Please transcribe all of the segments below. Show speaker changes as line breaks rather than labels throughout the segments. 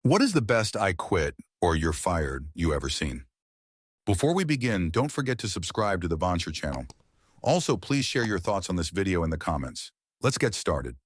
What is the best "I quit" or "you're fired" you ever seen? Before we begin, don't forget to subscribe to the Vancher channel. Also, please share your thoughts on this video in the comments. Let's get started.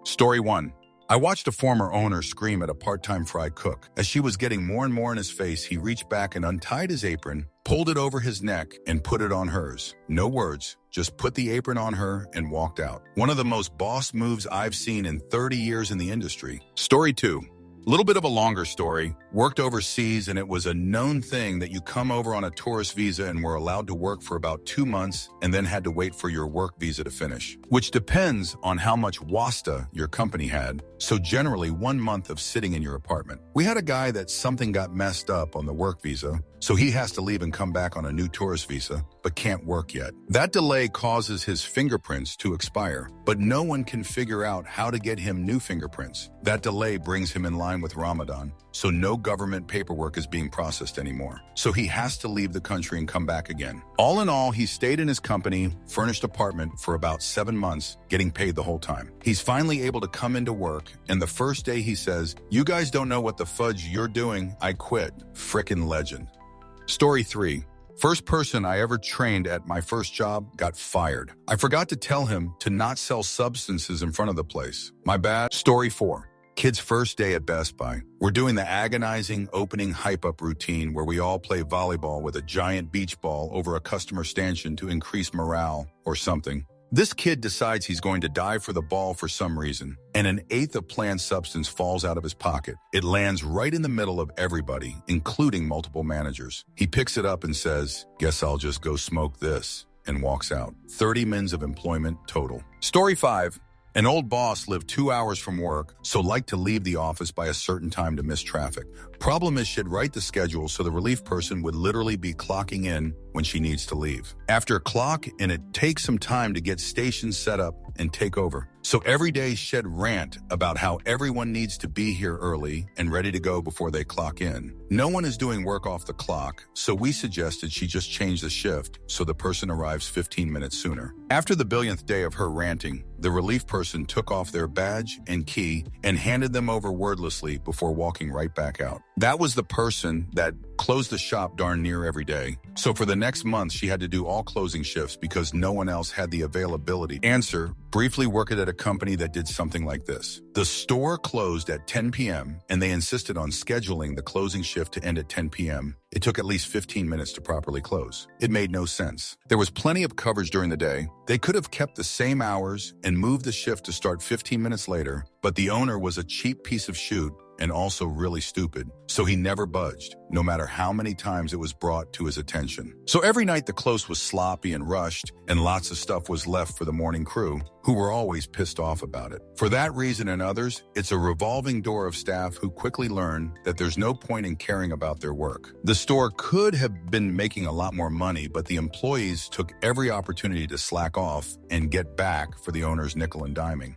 Story 1. I watched a former owner scream at a part-time fry cook. As she was getting more and more in his face, he reached back and untied his apron, pulled it over his neck, and put it on hers. No words, just put the apron on her and walked out. One of the most boss moves I've seen in 30 years in the industry. Story 2. A little bit of a longer story. Worked overseas, and it was a known thing that you come over on a tourist visa and were allowed to work for about 2 months and then had to wait for your work visa to finish, which depends on how much wasta your company had, so generally 1 month of sitting in your apartment. We had a guy that something got messed up on the work visa, so he has to leave and come back on a new tourist visa, but can't work yet. That delay causes his fingerprints to expire, but no one can figure out how to get him new fingerprints. That delay brings him in line with Ramadan, so no government paperwork is being processed anymore. So he has to leave the country and come back again. All in all, he stayed in his company, furnished apartment for about 7 months, getting paid the whole time. He's finally able to come into work, and the first day he says, "You guys don't know what the fudge you're doing, I quit." Frickin' legend. Story 3. First person I ever trained at my first job got fired. I forgot to tell him to not sell substances in front of the place. My bad. Story 4. Kid's first day at Best Buy. We're doing the agonizing opening hype-up routine where we all play volleyball with a giant beach ball over a customer stanchion to increase morale or something. This kid decides he's going to dive for the ball for some reason, and an eighth of planned substance falls out of his pocket. It lands right in the middle of everybody, including multiple managers. He picks it up and says, "Guess I'll just go smoke this," and walks out. 30 minutes of employment total. Story 5. An old boss lived 2 hours from work, so liked to leave the office by a certain time to miss traffic. Problem is she'd write the schedule so the relief person would literally be clocking in when she needs to leave. After a clock, and it takes some time to get stations set up and take over. So every day she'd rant about how everyone needs to be here early and ready to go before they clock in. No one is doing work off the clock, so we suggested she just change the shift so the person arrives 15 minutes sooner. After the billionth day of her ranting, the relief person took off their badge and key and handed them over wordlessly before walking right back out. That was the person that closed the shop darn near every day. So for the next month, she had to do all closing shifts because no one else had the availability. Answer: briefly worked at a company that did something like this. The store closed at 10 p.m. and they insisted on scheduling the closing shift to end at 10 p.m. It took at least 15 minutes to properly close. It made no sense. There was plenty of coverage during the day. They could have kept the same hours and moved the shift to start 15 minutes later, but the owner was a cheap piece of shoot and also really stupid, so he never budged, no matter how many times it was brought to his attention. So every night the close was sloppy and rushed, and lots of stuff was left for the morning crew, who were always pissed off about it. For that reason and others, it's a revolving door of staff who quickly learn that there's no point in caring about their work. The store could have been making a lot more money, but the employees took every opportunity to slack off and get back for the owner's nickel and diming.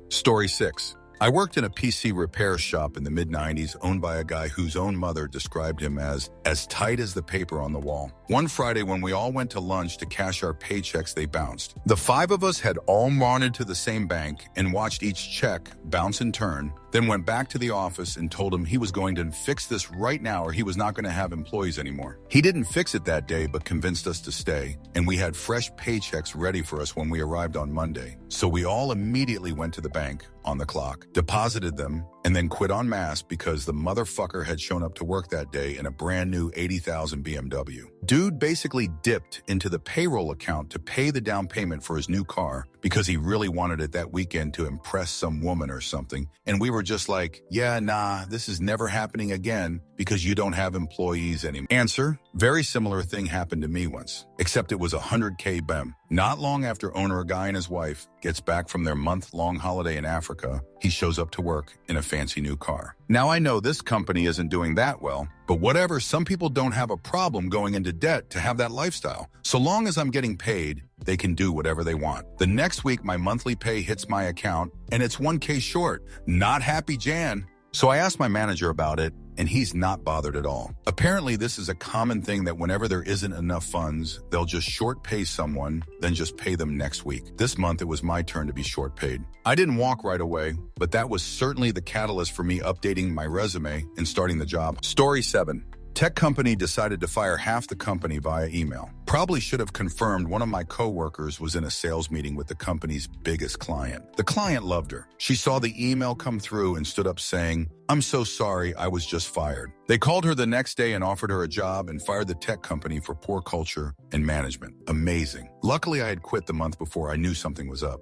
Story 6. I worked in a PC repair shop in the mid-90s owned by a guy whose own mother described him as tight as the paper on the wall. One Friday when we all went to lunch to cash our paychecks, they bounced. The 5 of us had all wandered to the same bank and watched each check bounce in turn, then went back to the office and told him he was going to fix this right now or he was not going to have employees anymore. He didn't fix it that day but convinced us to stay, and we had fresh paychecks ready for us when we arrived on Monday. So we all immediately went to the bank on the clock, deposited them, and then quit en masse because the motherfucker had shown up to work that day in a brand new 80,000 BMW. Dude basically dipped into the payroll account to pay the down payment for his new car because he really wanted it that weekend to impress some woman or something. And we were just like, yeah, nah, this is never happening again because you don't have employees anymore. Answer: very similar thing happened to me once, except it was a 100K BEM. Not long after owner guy and his wife gets back from their month-long holiday in Africa, he shows up to work in a fancy new car. Now I know this company isn't doing that well, but whatever, some people don't have a problem going into debt to have that lifestyle. So long as I'm getting paid, they can do whatever they want. The next week, my monthly pay hits my account and it's 1K short. Not happy Jan. So I asked my manager about it, and he's not bothered at all. Apparently, this is a common thing that whenever there isn't enough funds, they'll just short pay someone, then just pay them next week. This month, it was my turn to be short paid. I didn't walk right away, but that was certainly the catalyst for me updating my resume and starting the job. Story 7. Tech company decided to fire half the company via email. Probably should have confirmed one of my coworkers was in a sales meeting with the company's biggest client. The client loved her. She saw the email come through and stood up saying, "I'm so sorry, I was just fired." They called her the next day and offered her a job and fired the tech company for poor culture and management. Amazing. Luckily, I had quit the month before I knew something was up.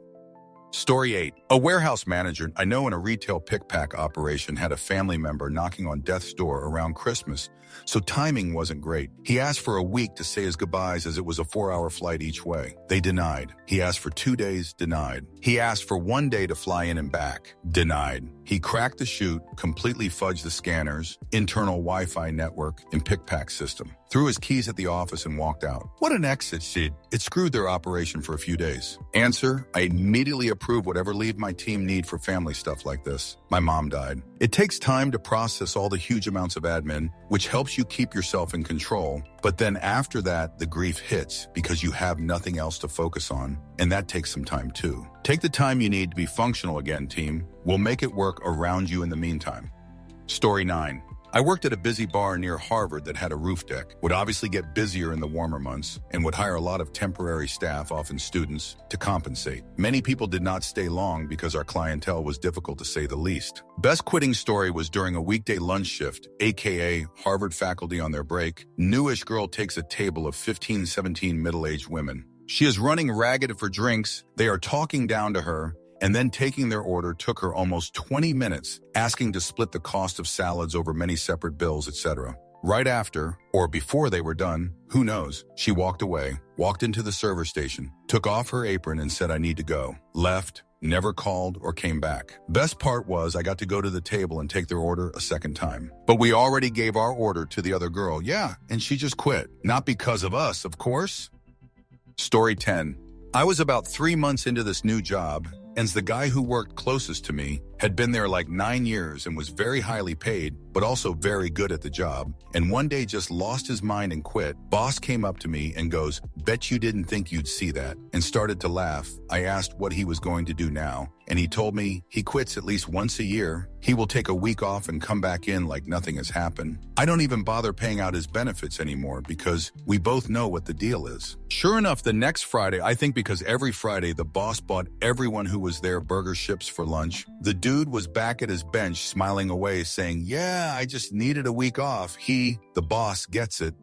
Story 8. A warehouse manager I know in a retail pick-pack operation had a family member knocking on death's door around Christmas, so timing wasn't great. He asked for a week to say his goodbyes as it was a 4-hour flight each way. They denied. He asked for 2 days, denied. He asked for 1 day to fly in and back, denied. He cracked the chute, completely fudged the scanners, internal Wi-Fi network, and pick-pack system, threw his keys at the office and walked out. What an exit, Sid. It screwed their operation for a few days. Answer, I immediately approve whatever leave my team need for family stuff like this. My mom died. It takes time to process all the huge amounts of admin, which helps you keep yourself in control. But then after that, the grief hits because you have nothing else to focus on, and that takes some time too. Take the time you need to be functional again, team. We'll make it work around you in the meantime. Story 9. I worked at a busy bar near Harvard that had a roof deck, would obviously get busier in the warmer months, and would hire a lot of temporary staff, often students, to compensate. Many people did not stay long because our clientele was difficult to say the least. Best quitting story was during a weekday lunch shift, aka Harvard faculty on their break. Newish girl takes a table of 15, 17 middle-aged women. She is running ragged for drinks. They are talking down to her, and then taking their order took her almost 20 minutes, asking to split the cost of salads over many separate bills, etc. Right after, or before they were done, who knows, she walked away, walked into the server station, took off her apron and said, "I need to go." Left, never called or came back. Best part was I got to go to the table and take their order a second time. But we already gave our order to the other girl, and she just quit. Not because of us, of course. Story 10. I was about 3 months into this new job, and the guy who worked closest to me had been there like 9 years and was very highly paid, but also very good at the job, and one day just lost his mind and quit. Boss came up to me and goes, "Bet you didn't think you'd see that," and started to laugh. I asked what he was going to do now, and he told me he quits at least once a year. He will take a week off and come back in like nothing has happened. I don't even bother paying out his benefits anymore because we both know what the deal is. Sure enough, the next Friday, I think because every Friday the boss bought everyone who was there burger chips for lunch, the dude was back at his bench smiling away saying, "Yeah, I just needed a week off." He, the boss, gets it.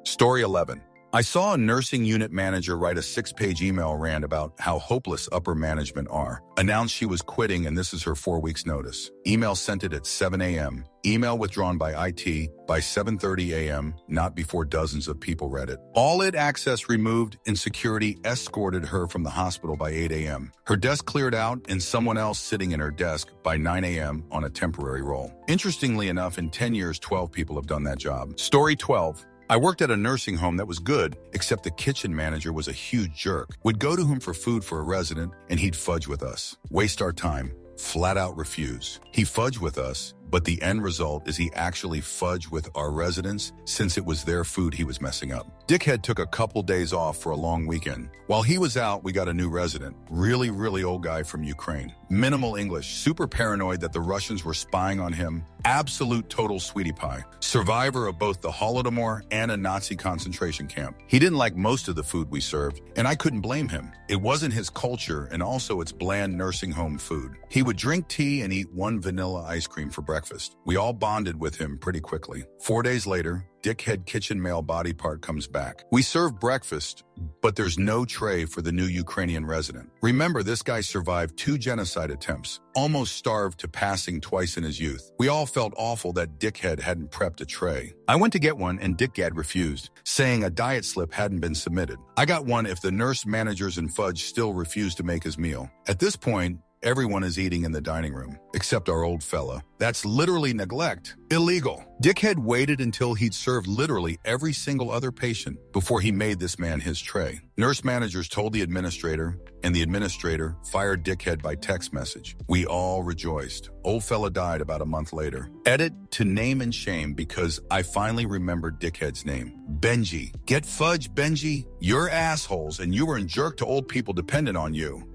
Story 11. I saw a nursing unit manager write a 6-page email rant about how hopeless upper management are. Announced she was quitting and this is her 4 weeks notice. Email sent it at 7 a.m. Email withdrawn by IT by 7:30 a.m., not before dozens of people read it. All it access removed and security escorted her from the hospital by 8 a.m. Her desk cleared out and someone else sitting in her desk by 9 a.m. on a temporary role. Interestingly enough, in 10 years, 12 people have done that job. Story 12. I worked at a nursing home that was good, except the kitchen manager was a huge jerk. Would go to him for food for a resident, and he'd fudge with us. Waste our time. Flat out refuse. He fudged with us, but the end result is he actually fudged with our residents since it was their food he was messing up. Dickhead took a couple days off for a long weekend. While he was out, we got a new resident. Really old guy from Ukraine. Minimal English, super paranoid that the Russians were spying on him. Absolute total sweetie pie. Survivor of both the Holodomor and a Nazi concentration camp. He didn't like most of the food we served, and I couldn't blame him. It wasn't his culture, and also it's bland nursing home food. He would drink tea and eat 1 vanilla ice cream for breakfast. We all bonded with him pretty quickly. 4 days later, dickhead kitchen male body part comes back. We serve breakfast, but there's no tray for the new Ukrainian resident. Remember, this guy survived 2 genocide attempts, almost starved to passing twice in his youth. We all felt awful that dickhead hadn't prepped a tray. I went to get one and dickhead refused, saying a diet slip hadn't been submitted. I got one if the nurse managers and fudge still refused to make his meal. At this point, everyone is eating in the dining room, except our old fella. That's literally neglect. Illegal. Dickhead waited until he'd served literally every single other patient before he made this man his tray. Nurse managers told the administrator, and the administrator fired Dickhead by text message. We all rejoiced. Old fella died about a month later. Edit to name and shame because I finally remembered Dickhead's name. Benji. Get fudge, Benji. You're assholes and you were a jerk to old people dependent on you.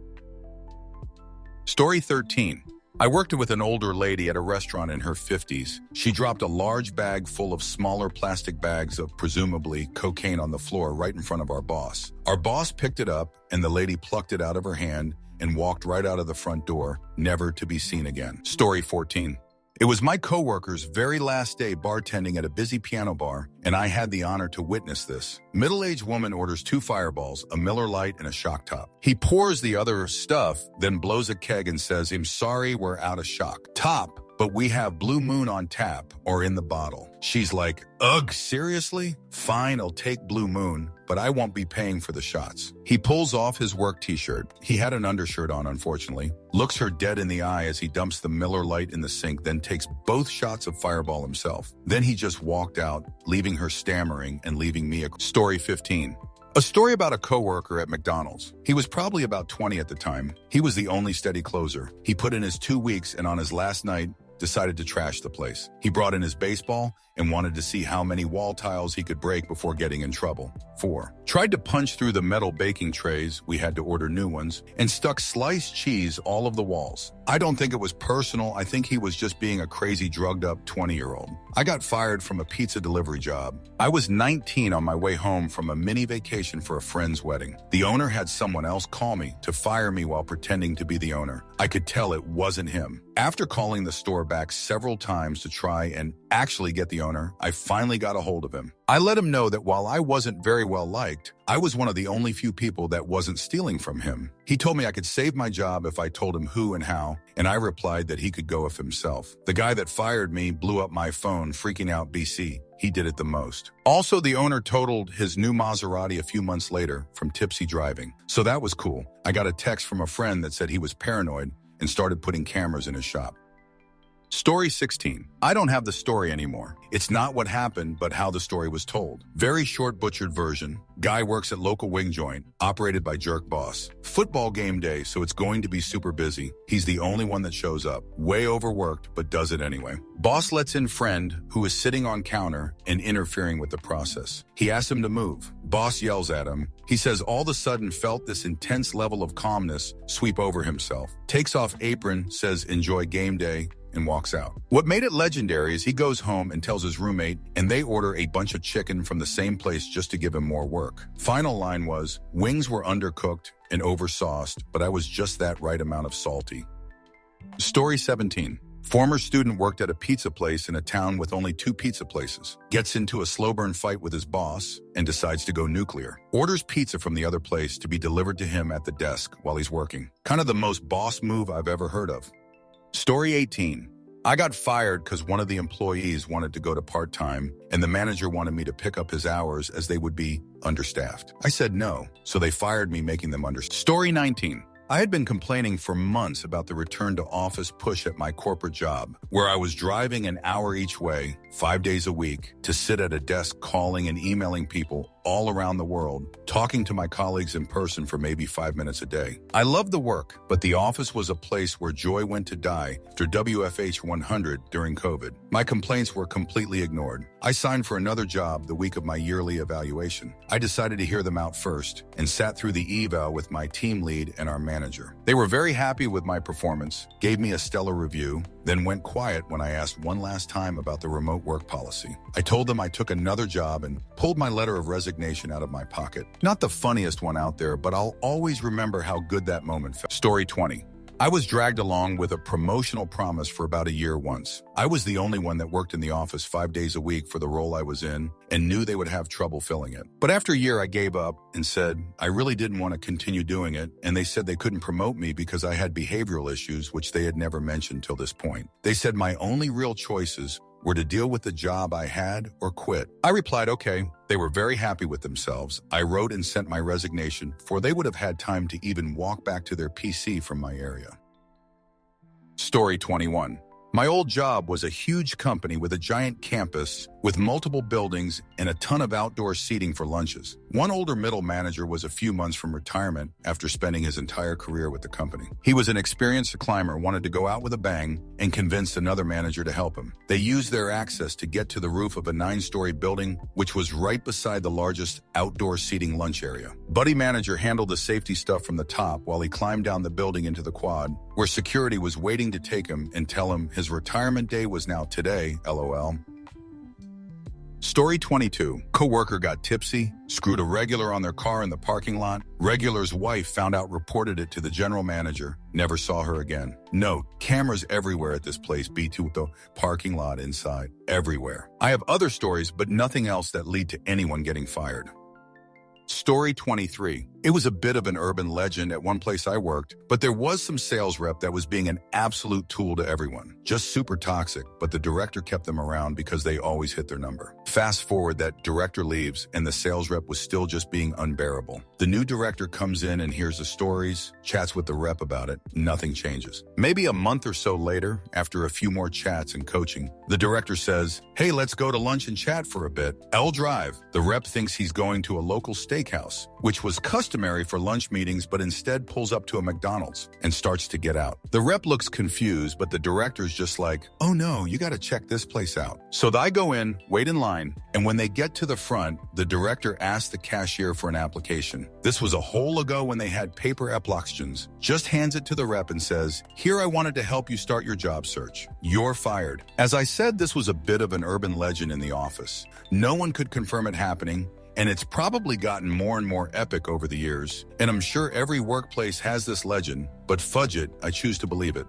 Story 13. I worked with an older lady at a restaurant in her 50s. She dropped a large bag full of smaller plastic bags of presumably cocaine on the floor right in front of our boss. Our boss picked it up and the lady plucked it out of her hand and walked right out of the front door, never to be seen again. Story 14. It was my coworker's very last day bartending at a busy piano bar, and I had the honor to witness this. Middle-aged woman orders 2 fireballs, a Miller Lite, and a shock top. He pours the other stuff, then blows a keg and says, I'm sorry, we're out of shock top, but we have Blue Moon on tap or in the bottle. She's like, ugh, seriously? Fine, I'll take Blue Moon, but I won't be paying for the shots. He pulls off his work t-shirt. He had an undershirt on, unfortunately. Looks her dead in the eye as he dumps the Miller Lite in the sink, then takes both shots of Fireball himself. Then he just walked out, leaving her stammering and leaving me a... Story 15. A story about a coworker at McDonald's. He was probably about 20 at the time. He was the only steady closer. He put in his 2 weeks and on his last night, decided to trash the place. He brought in his baseball and wanted to see how many wall tiles he could break before getting in trouble. 4. Tried to punch through the metal baking trays, we had to order new ones, and stuck sliced cheese all of the walls. I don't think it was personal. I think he was just being a crazy drugged up 20-year-old. I got fired from a pizza delivery job. I was 19 on my way home from a mini vacation for a friend's wedding. The owner had someone else call me to fire me while pretending to be the owner. I could tell it wasn't him. After calling the store back several times to try and actually get the owner, I finally got a hold of him. I let him know that while I wasn't very well liked, I was one of the only few people that wasn't stealing from him. He told me I could save my job if I told him who and how, and I replied that he could go if himself. The guy that fired me blew up my phone, freaking out BC. He did it the most. Also, the owner totaled his new Maserati a few months later from tipsy driving. So that was cool. I got a text from a friend that said he was paranoid and started putting cameras in his shop. Story 16. I don't have the story anymore. It's not what happened, but how the story was told. Very short butchered version. Guy works at local wing joint, operated by jerk boss. Football game day, so it's going to be super busy. He's the only one that shows up. Way overworked, but does it anyway. Boss lets in friend, who is sitting on counter and interfering with the process. He asks him to move. Boss yells at him. He says all of a sudden felt this intense level of calmness sweep over himself. Takes off apron, says enjoy game day, and walks out. What made it legendary is he goes home and tells his roommate, and they order a bunch of chicken from the same place just to give him more work. Final line was, wings were undercooked and oversauced, but I was just that right amount of salty. Story 17. Former student worked at a pizza place in a town with only 2 pizza places. Gets into a slow burn fight with his boss and decides to go nuclear. Orders pizza from the other place to be delivered to him at the desk while he's working. Kind of the most boss move I've ever heard of. Story 18. I got fired because one of the employees wanted to go to part-time and the manager wanted me to pick up his hours as they would be understaffed. I said no, so they fired me, making them understaffed. Story 19. I had been complaining for months about the return to office push at my corporate job, where I was driving an hour each way, 5 days a week, to sit at a desk calling and emailing people all around the world, talking to my colleagues in person for maybe 5 minutes a day. I loved the work, but the office was a place where joy went to die after WFH 100 during COVID. My complaints were completely ignored. I signed for another job the week of my yearly evaluation. I decided to hear them out first and sat through the eval with my team lead and our manager. They were very happy with my performance, gave me a stellar review, then went quiet when I asked one last time about the remote work policy. I told them I took another job and pulled my letter of resignation out of my pocket. Not the funniest one out there, but I'll always remember how good that moment felt. Story 20. I was dragged along with a promotional promise for about a year once. I was the only one that worked in the office 5 days a week for the role I was in and knew they would have trouble filling it. But after a year, I gave up and said I really didn't want to continue doing it, and they said they couldn't promote me because I had behavioral issues, which they had never mentioned till this point. They said my only real choices were to deal with the job I had or quit. I replied, okay. They were very happy with themselves. I wrote and sent my resignation, for they would have had time to even walk back to their PC from my area. Story 21. My old job was a huge company with a giant campus with multiple buildings and a ton of outdoor seating for lunches. One older middle manager was a few months from retirement after spending his entire career with the company. He was an experienced climber, wanted to go out with a bang, and convinced another manager to help him. They used their access to get to the roof of a 9-story building, which was right beside the largest outdoor seating lunch area. Buddy manager handled the safety stuff from the top while he climbed down the building into the quad, where security was waiting to take him and tell him his retirement day was now today, LOL. Story 22. Coworker got tipsy, screwed a regular on their car in the parking lot. Regular's wife found out, reported it to the general manager, never saw her again. Note, cameras everywhere at this place, B2 the parking lot inside, everywhere. I have other stories, but nothing else that lead to anyone getting fired. Story 23. It was a bit of an urban legend at one place I worked, but there was some sales rep that was being an absolute tool to everyone. Just super toxic, but the director kept them around because they always hit their number. Fast forward, that director leaves and the sales rep was still just being unbearable. The new director comes in and hears the stories, chats with the rep about it, nothing changes. Maybe a month or so later, after a few more chats and coaching, the director says, "Hey, let's go to lunch and chat for a bit. I'll drive." The rep thinks he's going to a local steakhouse, which was customary for lunch meetings, but instead pulls up to a McDonald's and starts to get out. The rep looks confused, but the director's just like, "Oh no, you gotta check this place out." So I go in, wait in line, and when they get to the front, the director asks the cashier for an application. This was a whole ago when they had paper applications. Just hands it to the rep and says, "Here, I wanted to help you start your job search. You're fired." As I said, this was a bit of an urban legend in the office. No one could confirm it happening, and it's probably gotten more and more epic over the years. And I'm sure every workplace has this legend, but fudge it, I choose to believe it.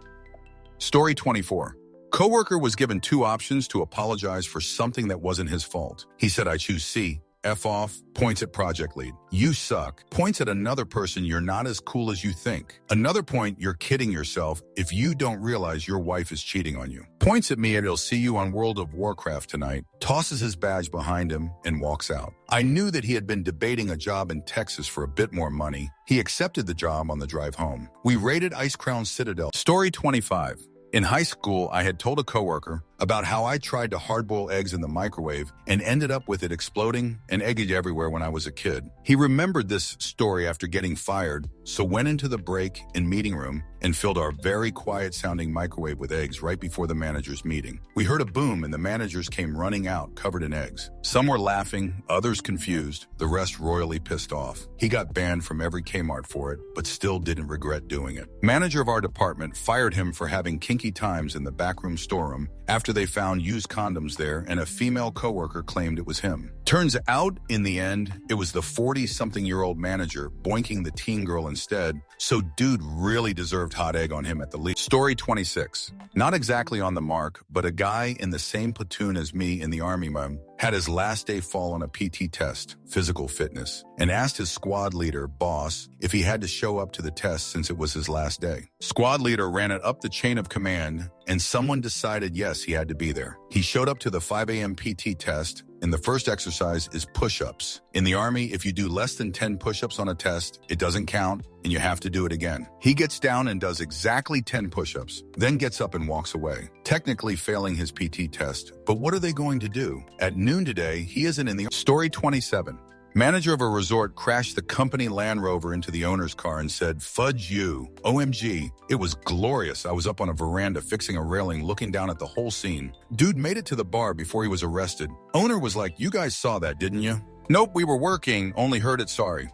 Story 24. Coworker was given 2 options to apologize for something that wasn't his fault. He said, "I choose C. F off," points at project lead. "You suck," points at another person, "You're not as cool as you think." Another point, "You're kidding yourself if you don't realize your wife is cheating on you." Points at me and, "He'll see you on World of Warcraft tonight," tosses his badge behind him and walks out. I knew that he had been debating a job in Texas for a bit more money. He accepted the job on the drive home. We raided Ice Crown Citadel. Story 25. In high school, I had told a coworker about how I tried to hard-boil eggs in the microwave and ended up with it exploding and egging everywhere when I was a kid. He remembered this story after getting fired, so went into the break and meeting room and filled our very quiet-sounding microwave with eggs right before the manager's meeting. We heard a boom and the managers came running out covered in eggs. Some were laughing, others confused, the rest royally pissed off. He got banned from every Kmart for it, but still didn't regret doing it. Manager of our department fired him for having kinky times in the backroom storeroom after they found used condoms there, and a female coworker claimed it was him. Turns out, in the end, it was the 40-something-year-old manager boinking the teen girl instead, so dude really deserved hot egg on him at the least. Story 26. Not exactly on the mark, but a guy in the same platoon as me in the Army had his last day fall on a PT test, physical fitness, and asked his squad leader, boss, if he had to show up to the test since it was his last day. Squad leader ran it up the chain of command, and someone decided yes, he had to be there. He showed up to the 5 a.m. PT test, and the first exercise is push-ups. In the Army, if you do less than 10 push-ups on a test, it doesn't count, and you have to do it again. He gets down and does exactly 10 push-ups, then gets up and walks away, technically failing his PT test. But what are they going to do? At noon today, he isn't in the... Story 27. Manager of a resort crashed the company Land Rover into the owner's car and said, "Fudge you. OMG. It was glorious. I was up on a veranda fixing a railing looking down at the whole scene." Dude made it to the bar before he was arrested. Owner was like, "You guys saw that, didn't you?" "Nope, we were working. Only heard it, sorry."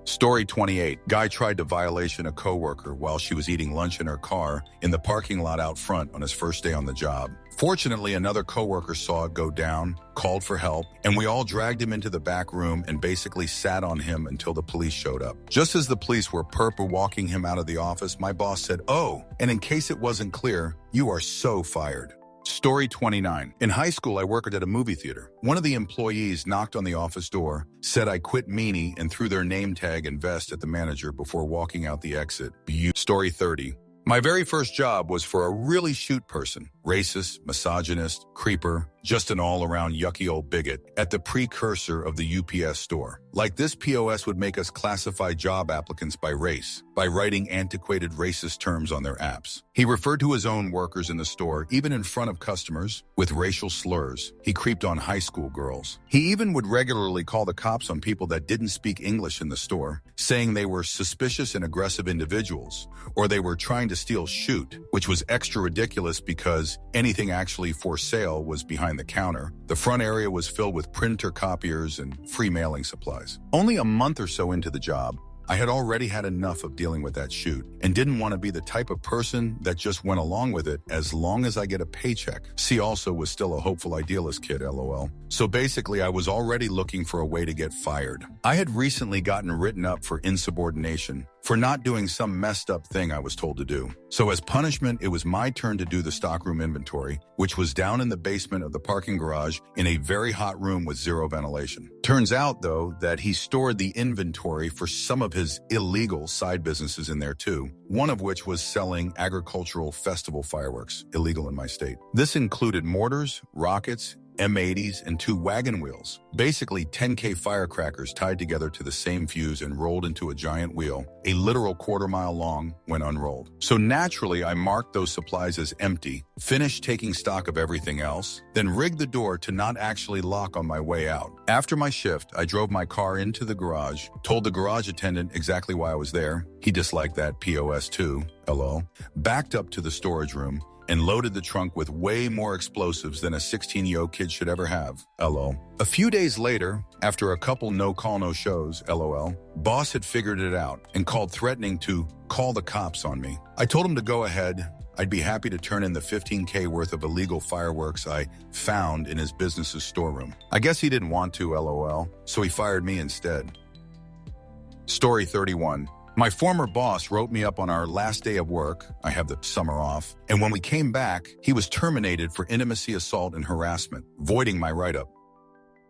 Story 28. Guy tried to violation a coworker while she was eating lunch in her car in the parking lot out front on his first day on the job. Fortunately, another coworker saw it go down, called for help, and we all dragged him into the back room and basically sat on him until the police showed up. Just as the police were walking him out of the office, my boss said, "Oh, and in case it wasn't clear, you are so fired." Story 29. In high school, I worked at a movie theater. One of the employees knocked on the office door, said I quit meanie, and threw their name tag and vest at the manager before walking out the exit. Story 30. My very first job was for a really shoot person. Racist, misogynist, creeper, just an all-around yucky old bigot at the precursor of the UPS store. Like this POS would make us classify job applicants by race, by writing antiquated racist terms on their apps. He referred to his own workers in the store, even in front of customers, with racial slurs. He creeped on high school girls. He even would regularly call the cops on people that didn't speak English in the store, saying they were suspicious and aggressive individuals, or they were trying to steal shoot, which was extra ridiculous because anything actually for sale was behind the counter. The front area was filled with printer copiers and free mailing supplies. Only a month or so into the job, I had already had enough of dealing with that shoot and didn't want to be the type of person that just went along with it as long as I get a paycheck. See, also was still a hopeful idealist kid, LOL. So basically, I was already looking for a way to get fired. I had recently gotten written up for insubordination, for not doing some messed up thing I was told to do. So as punishment, it was my turn to do the stockroom inventory, which was down in the basement of the parking garage in a very hot room with zero ventilation. Turns out, though, that he stored the inventory for some of his illegal side businesses in there too, one of which was selling agricultural festival fireworks, illegal in my state. This included mortars, rockets, M80s, and 2 wagon wheels, basically 10K firecrackers tied together to the same fuse and rolled into a giant wheel, a literal quarter-mile long when unrolled. So naturally, I marked those supplies as empty, finished taking stock of everything else, then rigged the door to not actually lock on my way out. After my shift, I drove my car into the garage, told the garage attendant exactly why I was there. He disliked that POS too, LOL. Backed up to the storage room, and loaded the trunk with way more explosives than a 16-year-old kid should ever have, LOL. A few days later, after a couple no-call, no-shows, LOL, boss had figured it out and called threatening to call the cops on me. I told him to go ahead. I'd be happy to turn in the $15K worth of illegal fireworks I found in his business's storeroom. I guess he didn't want to, LOL, so he fired me instead. Story 31. My former boss wrote me up on our last day of work. I have the summer off. And when we came back, he was terminated for intimacy assault and harassment, voiding my write-up.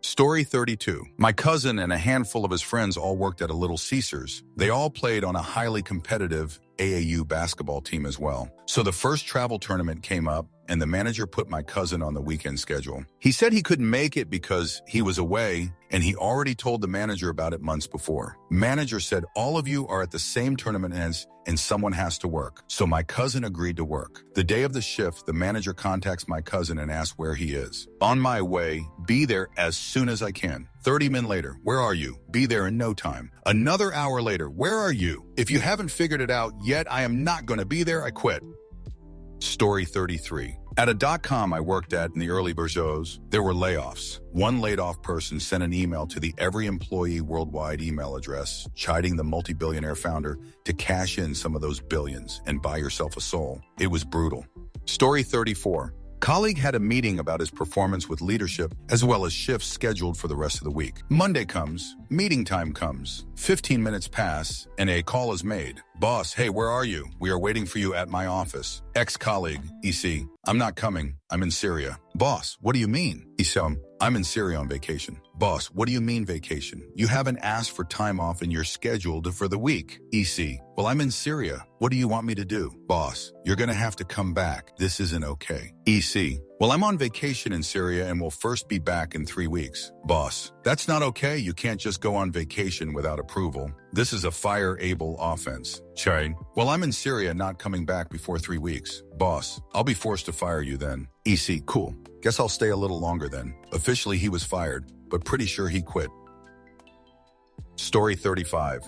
Story 32. My cousin and a handful of his friends all worked at a Little Caesars. They all played on a highly competitive AAU basketball team as well. So the first travel tournament came up, and the manager put my cousin on the weekend schedule. He said he couldn't make it because he was away, and he already told the manager about it months before. Manager said, all of you are at the same tournament ends, and someone has to work. So my cousin agreed to work. The day of the shift, the manager contacts my cousin and asks where he is. On my way, be there as soon as I can. 30 minutes later, where are you? Be there in no time. Another hour later, where are you? If you haven't figured it out yet, I am not going to be there. I quit. Story 33. At a .com I worked at in the early Bergeaus, there were layoffs. One laid-off person sent an email to the every employee worldwide email address, chiding the multi-billionaire founder to cash in some of those billions and buy yourself a soul. It was brutal. Story 34. Colleague had a meeting about his performance with leadership as well as shifts scheduled for the rest of the week. Monday comes, meeting time comes, 15 minutes pass, and a call is made. Boss, hey, where are you? We are waiting for you at my office. Ex-colleague, EC, I'm not coming. I'm in Syria. Boss, what do you mean? EC, I'm in Syria on vacation. Boss, what do you mean vacation? You haven't asked for time off in your schedule for the week. EC, well, I'm in Syria. What do you want me to do? Boss, you're going to have to come back. This isn't okay. EC, well, I'm on vacation in Syria and will first be back in 3 weeks. Boss, that's not okay. You can't just go on vacation without approval. This is a fire-able offense. Chain, well, I'm in Syria not coming back before 3 weeks. Boss, I'll be forced to fire you then. EC, cool. Guess I'll stay a little longer then. Officially, he was fired, but pretty sure he quit. Story 35.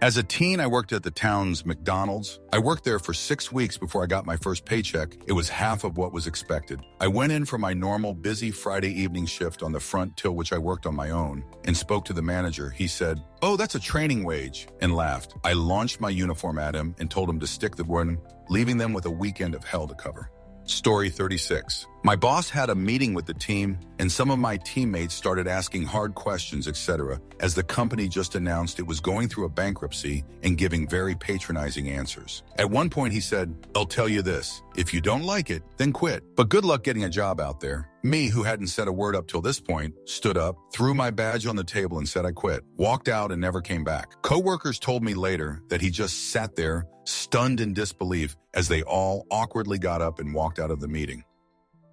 As a teen, I worked at the town's McDonald's. I worked there for 6 weeks before I got my first paycheck. It was half of what was expected. I went in for my normal busy Friday evening shift on the front till which I worked on my own and spoke to the manager. He said, "Oh, that's a training wage," and laughed. I launched my uniform at him and told him to stick the one, leaving them with a weekend of hell to cover. Story 36. My boss had a meeting with the team, and some of my teammates started asking hard questions, etc., as the company just announced it was going through a bankruptcy and giving very patronizing answers. At one point, he said, "I'll tell you this. If you don't like it, then quit. But good luck getting a job out there." Me, who hadn't said a word up till this point, stood up, threw my badge on the table and said I quit, walked out and never came back. Coworkers told me later that he just sat there, stunned in disbelief, as they all awkwardly got up and walked out of the meeting.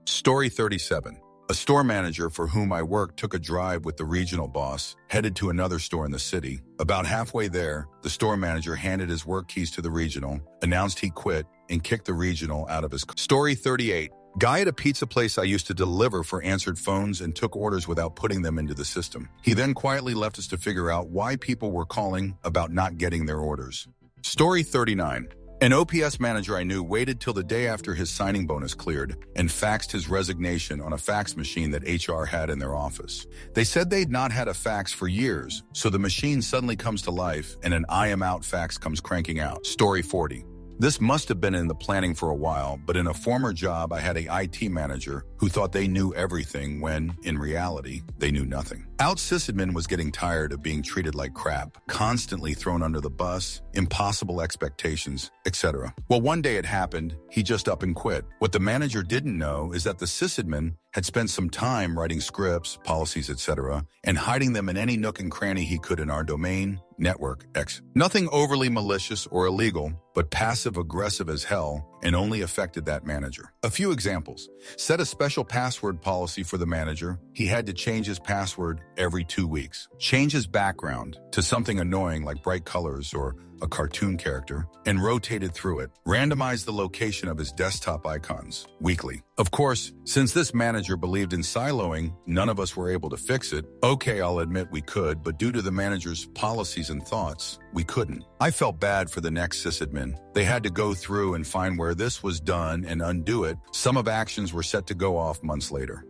Story 37. A store manager for whom I worked took a drive with the regional boss, headed to another store in the city. About halfway there, the store manager handed his work keys to the regional, announced he quit, and kicked the regional out of his car. Story 38. Guy at a pizza place I used to deliver for answered phones and took orders without putting them into the system. He then quietly left us to figure out why people were calling about not getting their orders. Story 39. An OPS manager I knew waited till the day after his signing bonus cleared and faxed his resignation on a fax machine that HR had in their office. They said they'd not had a fax for years, so the machine suddenly comes to life and an I am out fax comes cranking out. Story 40. This must have been in the planning for a while, but in a former job I had a IT manager who thought they knew everything when, in reality, they knew nothing. Out sysadmin was getting tired of being treated like crap, constantly thrown under the bus, impossible expectations, etc. Well, one day it happened, he just up and quit. What the manager didn't know is that the sysadmin had spent some time writing scripts, policies, etc., and hiding them in any nook and cranny he could in our domain, network, X. Nothing overly malicious or illegal, but passive-aggressive as hell, and only affected that manager. A few examples. Set a special password policy for the manager. He had to change his password every 2 weeks. Change his background to something annoying like bright colors or a cartoon character, and rotated through it. Randomize the location of his desktop icons weekly. Of course, since this manager believed in siloing, none of us were able to fix it. Okay, I'll admit we could, but due to the manager's policies and thoughts, we couldn't. I felt bad for the next sysadmin. They had to go through and find where this was done and undo it. Some of actions were set to go off months later.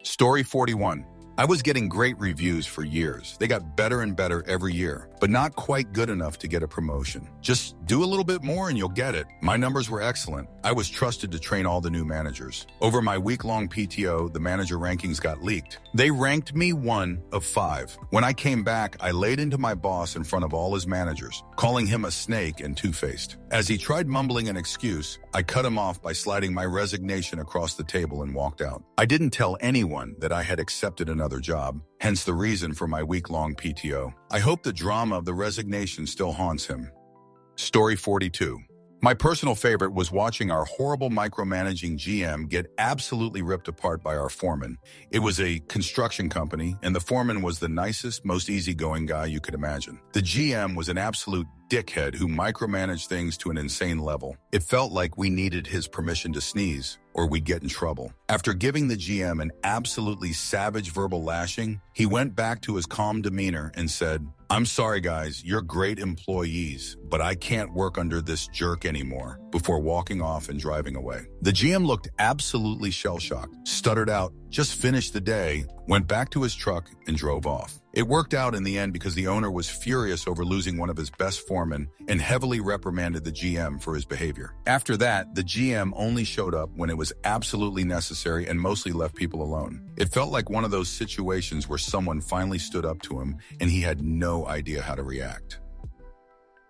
Story 41. I was getting great reviews for years. They got better and better every year, but not quite good enough to get a promotion. Just do a little bit more and you'll get it. My numbers were excellent. I was trusted to train all the new managers. Over my week-long PTO, the manager rankings got leaked. They ranked me 1 of 5. When I came back, I laid into my boss in front of all his managers, calling him a snake and two-faced. As he tried mumbling an excuse, I cut him off by sliding my resignation across the table and walked out. I didn't tell anyone that I had accepted another job, hence the reason for my week-long PTO. I hope the drama of the resignation still haunts him. Story 42. My personal favorite was watching our horrible micromanaging GM get absolutely ripped apart by our foreman. It was a construction company, and the foreman was the nicest, most easygoing guy you could imagine. The GM was an absolute dickhead who micromanaged things to an insane level. It felt like we needed his permission to sneeze, or we'd get in trouble. After giving the GM an absolutely savage verbal lashing, he went back to his calm demeanor and said, "I'm sorry guys, you're great employees, but I can't work under this jerk anymore," before walking off and driving away. The GM looked absolutely shell-shocked, stuttered out, "Just finished the day," went back to his truck and drove off. It worked out in the end because the owner was furious over losing one of his best foremen and heavily reprimanded the GM for his behavior. After that, the GM only showed up when it was absolutely necessary and mostly left people alone. It felt like one of those situations where someone finally stood up to him and he had no idea how to react.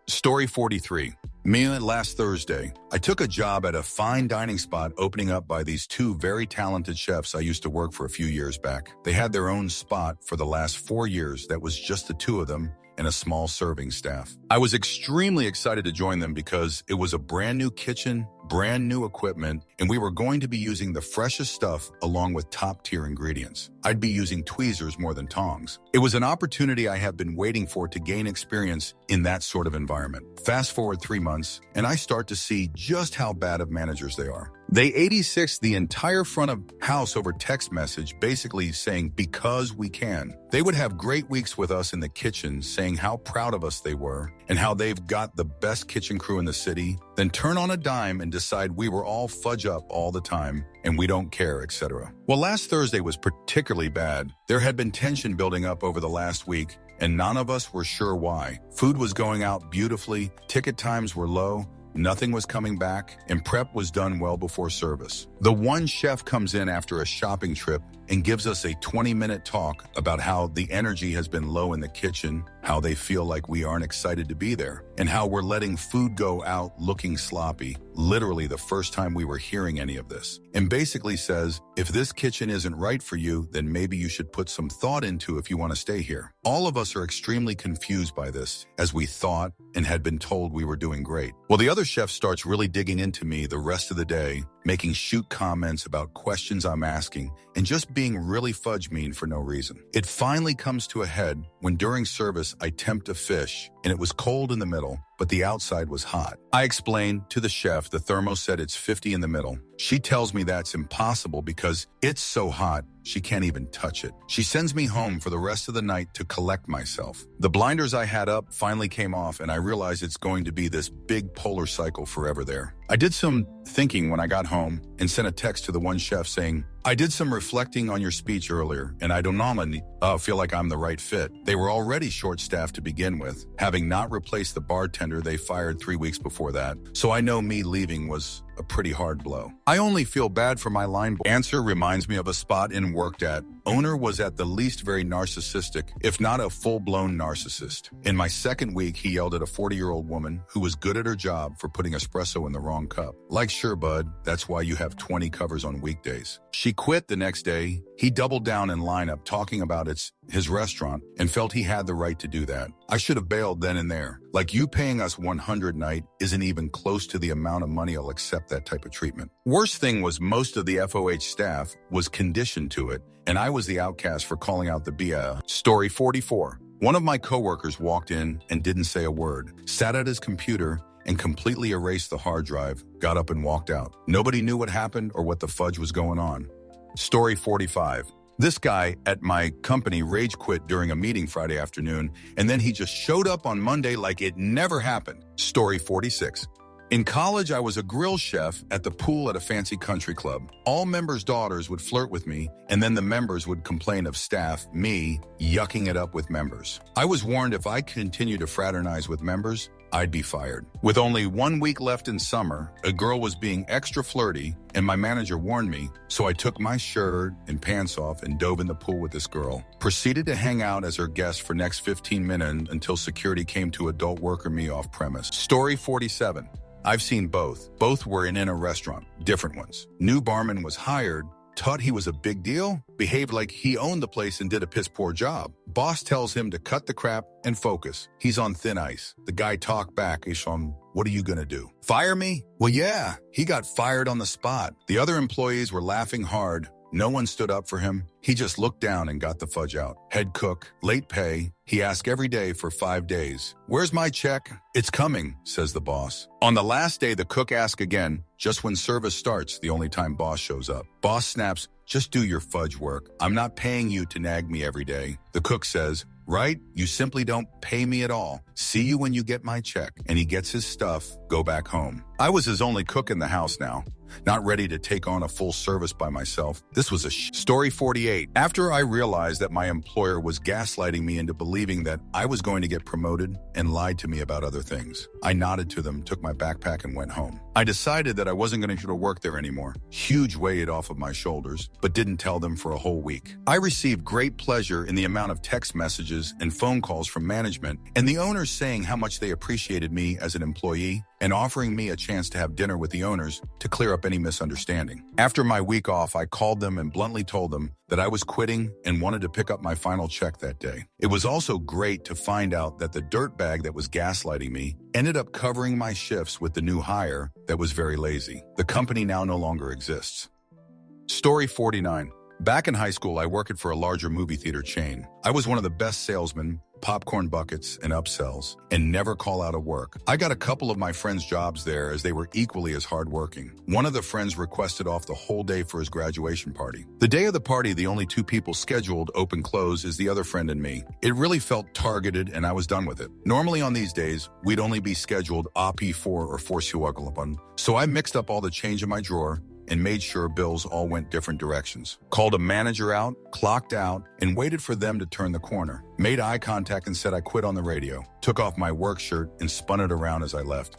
Story 43. Me last Thursday, I took a job at a fine dining spot opening up by these two very talented chefs I used to work for a few years back. They had their own spot for the last 4 years that was just the two of them and a small serving staff. I was extremely excited to join them because it was a brand new kitchen, brand new equipment, and we were going to be using the freshest stuff along with top-tier ingredients. I'd be using tweezers more than tongs. It was an opportunity I have been waiting for to gain experience in that sort of environment. Fast forward 3 months, and I start to see just how bad of managers they are. They 86 the entire front of house over text message, basically saying, "Because we can." They would have great weeks with us in the kitchen, saying how proud of us they were and how they've got the best kitchen crew in the city, then turn on a dime and decide we were all fudge up all the time and we don't care, etc. Well, last Thursday was particularly bad. There had been tension building up over the last week, and none of us were sure why. Food was going out beautifully, ticket times were low, nothing was coming back, and prep was done well before service. The one chef comes in after a shopping trip and gives us a 20-minute talk about how the energy has been low in the kitchen, how they feel like we aren't excited to be there, and how we're letting food go out looking sloppy, literally the first time we were hearing any of this. And basically says, if this kitchen isn't right for you, then maybe you should put some thought into if you want to stay here. All of us are extremely confused by this, as we thought and had been told we were doing great. Well, the other chef starts really digging into me the rest of the day, making shoot comments about questions I'm asking, and just being really fudge mean for no reason. It finally comes to a head when during service I tempt a fish, and it was cold in the middle, but the outside was hot. I explained to the chef the thermo said it's 50 in the middle. She tells me that's impossible because it's so hot she can't even touch it. She sends me home for the rest of the night to collect myself. The blinders I had up finally came off, and I realized it's going to be this big polar cycle forever there. I did some thinking when I got home and sent a text to the one chef saying, I did some reflecting on your speech earlier, and I don't normally feel like I'm the right fit. They were already short-staffed to begin with, having not replaced the bartender they fired 3 weeks before that, so I know me leaving was a pretty hard blow. I only feel bad for my line boy. Answer reminds me of a spot in worked at. Owner was at the least very narcissistic, if not a full-blown narcissist. In my second week, he yelled at a 40-year-old woman who was good at her job for putting espresso in the wrong cup. Like, sure, bud, that's why you have 20 covers on weekdays. She quit the next day. He doubled down in lineup talking about his restaurant and felt he had the right to do that. I should have bailed then and there. Like, you paying us $100 a night isn't even close to the amount of money I'll accept that type of treatment. Worst thing was most of the FOH staff was conditioned to it, and I was the outcast for calling out the BS. Story 44. One of my coworkers walked in and didn't say a word, sat at his computer and completely erased the hard drive, got up and walked out. Nobody knew what happened or what the fudge was going on. Story 45. This guy at my company rage quit during a meeting Friday afternoon, and then he just showed up on Monday like it never happened. Story 46. In college, I was a grill chef at the pool at a fancy country club. All members' daughters would flirt with me, and then the members would complain of staff, me, yucking it up with members. I was warned if I continued to fraternize with members, I'd be fired. With only 1 week left in summer, a girl was being extra flirty, and my manager warned me, so I took my shirt and pants off and dove in the pool with this girl. Proceeded to hang out as her guest for next 15 minutes until security came to adult worker me off premise. Story 47. I've seen both. Both were in a restaurant, different ones. New barman was hired, taught he was a big deal, behaved like he owned the place and did a piss-poor job. Boss tells him to cut the crap and focus. He's on thin ice. The guy talked back, what are you gonna do? Fire me? Well, yeah, he got fired on the spot. The other employees were laughing hard. No one stood up for him. He just looked down and got the fudge out. Head cook, late pay. He asked every day for 5 days. Where's my check? It's coming, says the boss. On the last day, the cook asks again, just when service starts, the only time boss shows up. Boss snaps, just do your fudge work. I'm not paying you to nag me every day. The cook says, right? You simply don't pay me at all. See you when you get my check. And he gets his stuff, go back home. I was his only cook in the house now. Not ready to take on a full service by myself. This was a Story 48. After I realized that my employer was gaslighting me into believing that I was going to get promoted and lied to me about other things, I nodded to them, took my backpack, and went home. I decided that I wasn't going to work there anymore. Huge weight off of my shoulders, but didn't tell them for a whole week. I received great pleasure in the amount of text messages and phone calls from management and the owners saying how much they appreciated me as an employee and offering me a chance to have dinner with the owners to clear up any misunderstanding. After my week off, I called them and bluntly told them that I was quitting and wanted to pick up my final check that day. It was also great to find out that the dirtbag that was gaslighting me ended up covering my shifts with the new hire that was very lazy. The company now no longer exists. Story 49. Back in high school, I worked for a larger movie theater chain. I was one of the best salesmen, popcorn buckets, and upsells, and never call out of work. I got a couple of my friends' jobs there as they were equally as hardworking. One of the friends requested off the whole day for his graduation party. The day of the party, the only 2 people scheduled open-close is the other friend and me. It really felt targeted, and I was done with it. Normally on these days, we'd only be scheduled AP4 or Forsuagalapan, so I mixed up all the change in my drawer and made sure bills all went different directions. Called a manager out, clocked out, and waited for them to turn the corner. Made eye contact and said I quit on the radio. Took off my work shirt and spun it around as I left.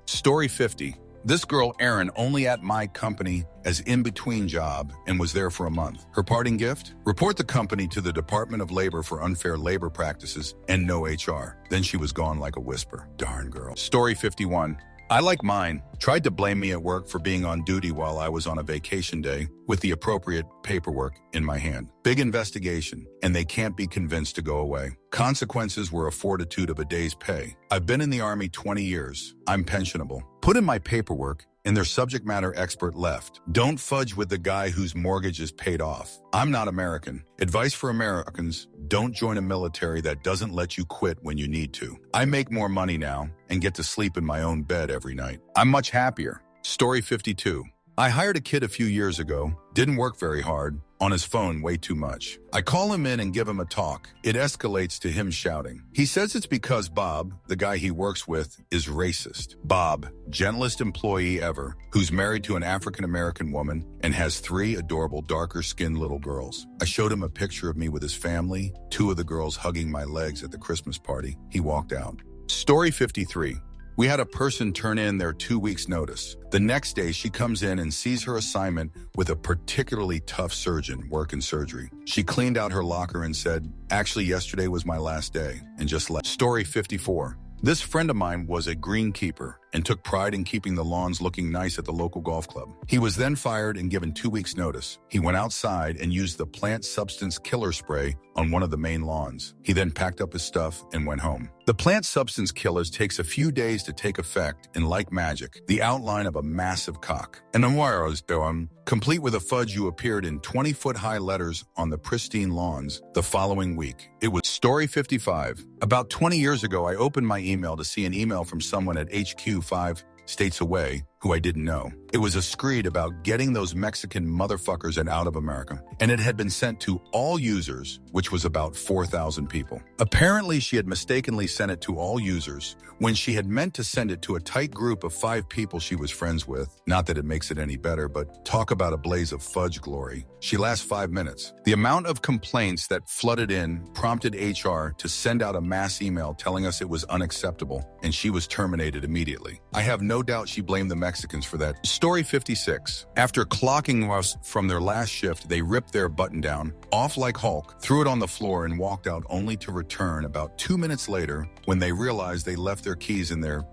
Story 50. This girl, Erin, only at my company as in-between job and was there for a month. Her parting gift? Report the company to the Department of Labor for unfair labor practices and no HR. Then she was gone like a whisper. Darn girl. Story 51. I, like mine, tried to blame me at work for being on duty while I was on a vacation day with the appropriate paperwork in my hand. Big investigation, and they can't be convinced to go away. Consequences were a fortitude of a day's pay. I've been in the Army 20 years. I'm pensionable. Put in my paperwork, and their subject matter expert left. Don't fudge with the guy whose mortgage is paid off. I'm not American. Advice for Americans: don't join a military that doesn't let you quit when you need to. I make more money now and get to sleep in my own bed every night. I'm much happier. Story 52. I hired a kid a few years ago, didn't work very hard, on his phone way too much. I call him in and give him a talk. It escalates to him shouting. He says it's because Bob, the guy he works with, is racist. Bob, gentlest employee ever, who's married to an African-American woman and has 3 adorable darker-skinned little girls. I showed him a picture of me with his family, 2 of the girls hugging my legs at the Christmas party. He walked out. Story 53. We had a person turn in their 2 weeks' notice. The next day, she comes in and sees her assignment with a particularly tough surgeon working surgery. She cleaned out her locker and said, "Actually, yesterday was my last day," and just left. Story 54. This friend of mine was a greenkeeper and took pride in keeping the lawns looking nice at the local golf club. He was then fired and given 2 weeks' notice. He went outside and used the plant substance killer spray on one of the main lawns. He then packed up his stuff and went home. The plant substance killers takes a few days to take effect, and like magic, the outline of a massive cock. And complete with a fudge, you appeared in 20-foot-high letters on the pristine lawns the following week. It was Story 55. About 20 years ago, I opened my email to see an email from someone at HQ 5 states away who I didn't know. It was a screed about getting those Mexican motherfuckers out of America, and it had been sent to all users, which was about 4,000 people. Apparently, she had mistakenly sent it to all users when she had meant to send it to a tight group of 5 people she was friends with. Not that it makes it any better, but talk about a blaze of fudge glory. She lasts 5 minutes. The amount of complaints that flooded in prompted HR to send out a mass email telling us it was unacceptable, and she was terminated immediately. I have no doubt she blamed the Mexicans for that. Story 56. After clocking us from their last shift, they ripped their button down, off like Hulk, threw it on the floor, and walked out, only to return about 2 minutes later when they realized they left their keys in their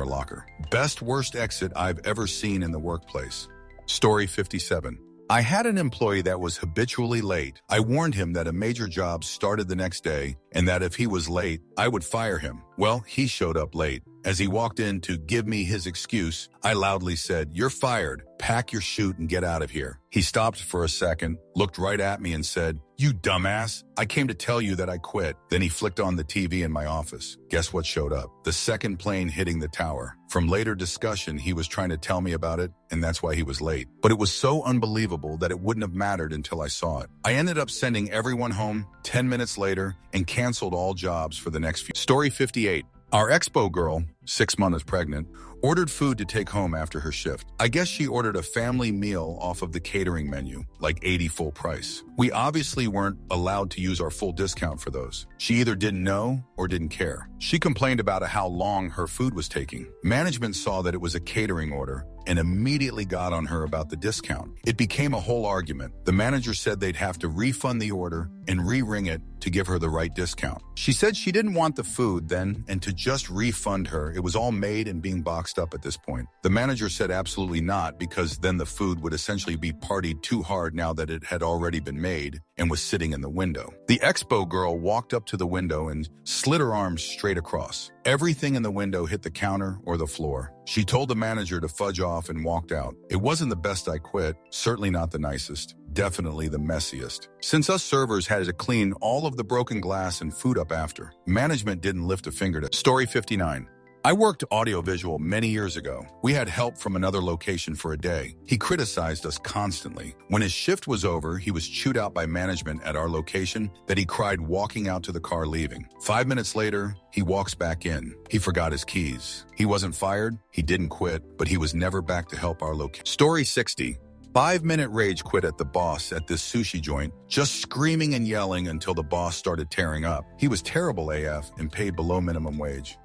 locker. Best worst exit I've ever seen in the workplace. Story 57. I had an employee that was habitually late. I warned him that a major job started the next day and that if he was late, I would fire him. Well, he showed up late. As he walked in to give me his excuse, I loudly said, "You're fired. Pack your chute and get out of here." He stopped for a second, looked right at me and said, "You dumbass, I came to tell you that I quit." Then he flicked on the TV in my office. Guess what showed up? The second plane hitting the tower. From later discussion, he was trying to tell me about it, and that's why he was late. But it was so unbelievable that it wouldn't have mattered until I saw it. I ended up sending everyone home 10 minutes later and canceled all jobs for the next few. Story 58. Our expo girl, 6 months pregnant, ordered food to take home after her shift. I guess she ordered a family meal off of the catering menu, like 80 full price. We obviously weren't allowed to use our full discount for those. She either didn't know or didn't care. She complained about how long her food was taking. Management saw that it was a catering order and immediately got on her about the discount. It became a whole argument. The manager said they'd have to refund the order and re-ring it to give her the right discount. She said she didn't want the food then and to just refund her. It was all made and being boxed up at this point. The manager said absolutely not, because then the food would essentially be partied too hard now that it had already been made and was sitting in the window. The expo girl walked up to the window and slid her arms straight across. Everything in the window hit the counter or the floor. She told the manager to fudge off and walked out. It wasn't the best I quit, certainly not the nicest, definitely the messiest. Since us servers had to clean all of the broken glass and food up after, management didn't lift a finger to. Story 59. I worked audiovisual many years ago. We had help from another location for a day. He criticized us constantly. When his shift was over, he was chewed out by management at our location that he cried walking out to the car leaving. 5 minutes later, he walks back in. He forgot his keys. He wasn't fired, he didn't quit, but he was never back to help our location. Story 60. 5-minute rage quit at the boss at this sushi joint, just screaming and yelling until the boss started tearing up. He was terrible AF and paid below minimum wage.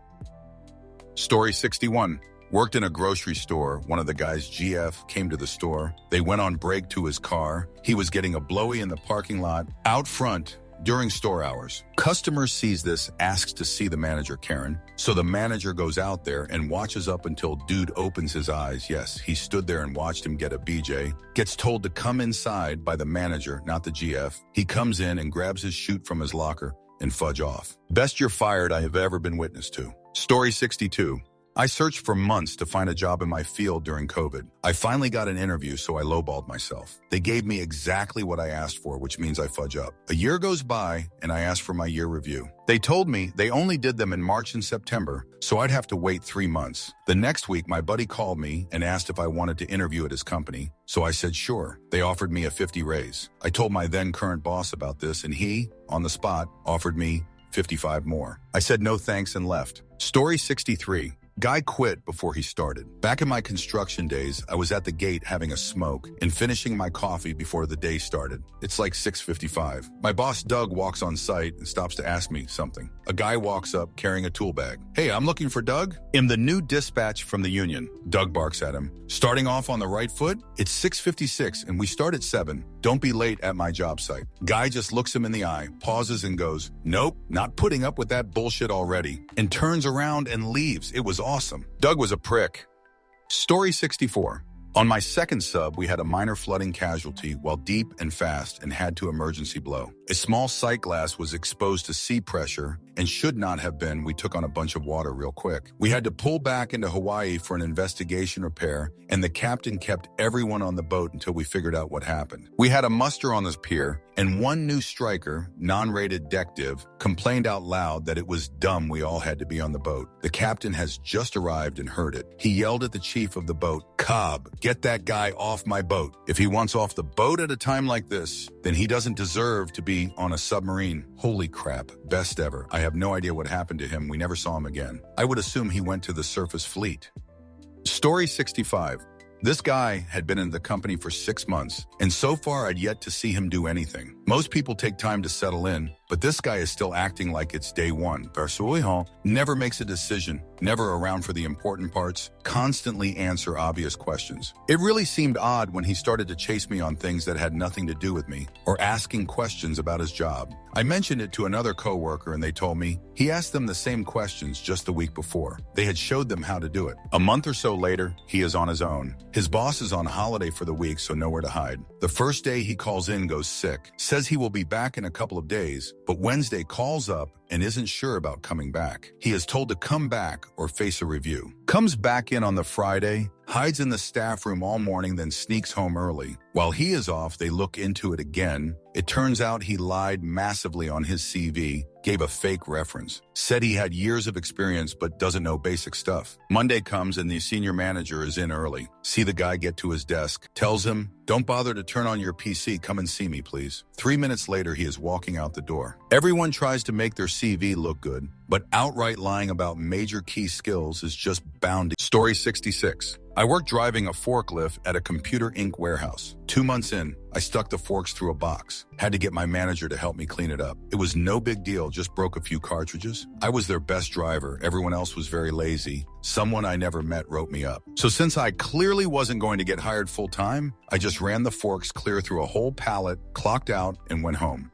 Story 61. Worked in a grocery store. One of the guys, GF, came to the store. They went on break to his car. He was getting a blowy in the parking lot out front during store hours. Customer sees this, asks to see the manager, Karen. So the manager goes out there and watches up until dude opens his eyes. Yes, he stood there and watched him get a BJ. Gets told to come inside by the manager, not the GF. He comes in and grabs his chute from his locker and fudge off. Best you're fired I have ever been witness to. Story 62. I searched for months to find a job in my field during COVID. I finally got an interview, so I lowballed myself. They gave me exactly what I asked for, which means I fudge up. A year goes by, and I ask for my year review. They told me they only did them in March and September, so I'd have to wait 3 months. The next week, my buddy called me and asked if I wanted to interview at his company, so I said sure. They offered me a 50 raise. I told my then current boss about this, and he, on the spot, offered me 55 more. I said no thanks and left. Story 63. Guy quit before he started. Back in my construction days, I was at the gate having a smoke and finishing my coffee before the day started. It's like 6:55. My boss Doug walks on site and stops to ask me something. A guy walks up carrying a tool bag. "Hey, I'm looking for Doug. I'm the new dispatch from the union." Doug barks at him. "Starting off on the right foot? It's 6:56 and we start at 7. Don't be late at my job site." Guy just looks him in the eye, pauses and goes, "Nope, not putting up with that bullshit already," and turns around and leaves. It was awesome. Doug was a prick. Story 64. On my second sub, we had a minor flooding casualty while deep and fast and had to emergency blow. A small sight glass was exposed to sea pressure and should not have been. We took on a bunch of water real quick. We had to pull back into Hawaii for an investigation repair, and the captain kept everyone on the boat until we figured out what happened. We had a muster on this pier, and one new striker, non-rated deck div, complained out loud that it was dumb we all had to be on the boat. The captain has just arrived and heard it. He yelled at the chief of the boat, "Cobb, get that guy off my boat. If he wants off the boat at a time like this, then he doesn't deserve to be on a submarine." Holy crap, best ever. I have no idea what happened to him. We never saw him again. I would assume he went to the surface fleet. Story 65. This guy had been in the company for 6 months, and so far I'd yet to see him do anything. Most people take time to settle in, but this guy is still acting like it's day one. Never makes a decision, never around for the important parts, constantly answer obvious questions. It really seemed odd when he started to chase me on things that had nothing to do with me, or asking questions about his job. I mentioned it to another coworker and they told me he asked them the same questions just the week before. They had showed them how to do it. A month or so later, he is on his own. His boss is on holiday for the week, so nowhere to hide. The first day he calls in goes sick, says he will be back in a couple of days, but Wednesday calls up and isn't sure about coming back. He is told to come back or face a review. Comes back in on the Friday, hides in the staff room all morning, then sneaks home early. While he is off, they look into it again. It turns out he lied massively on his CV, gave a fake reference, said he had years of experience but doesn't know basic stuff. Monday comes and the senior manager is in early. See the guy get to his desk, tells him, "Don't bother to turn on your PC, come and see me, please." 3 minutes later, he is walking out the door. Everyone tries to make their CV look good, but outright lying about major key skills is just bound to. Story 66. I worked driving a forklift at a computer ink warehouse. 2 months in, I stuck the forks through a box. Had to get my manager to help me clean it up. It was no big deal, just broke a few cartridges. I was their best driver. Everyone else was very lazy. Someone I never met wrote me up. So since I clearly wasn't going to get hired full time, I just ran the forks clear through a whole pallet, clocked out, and went home.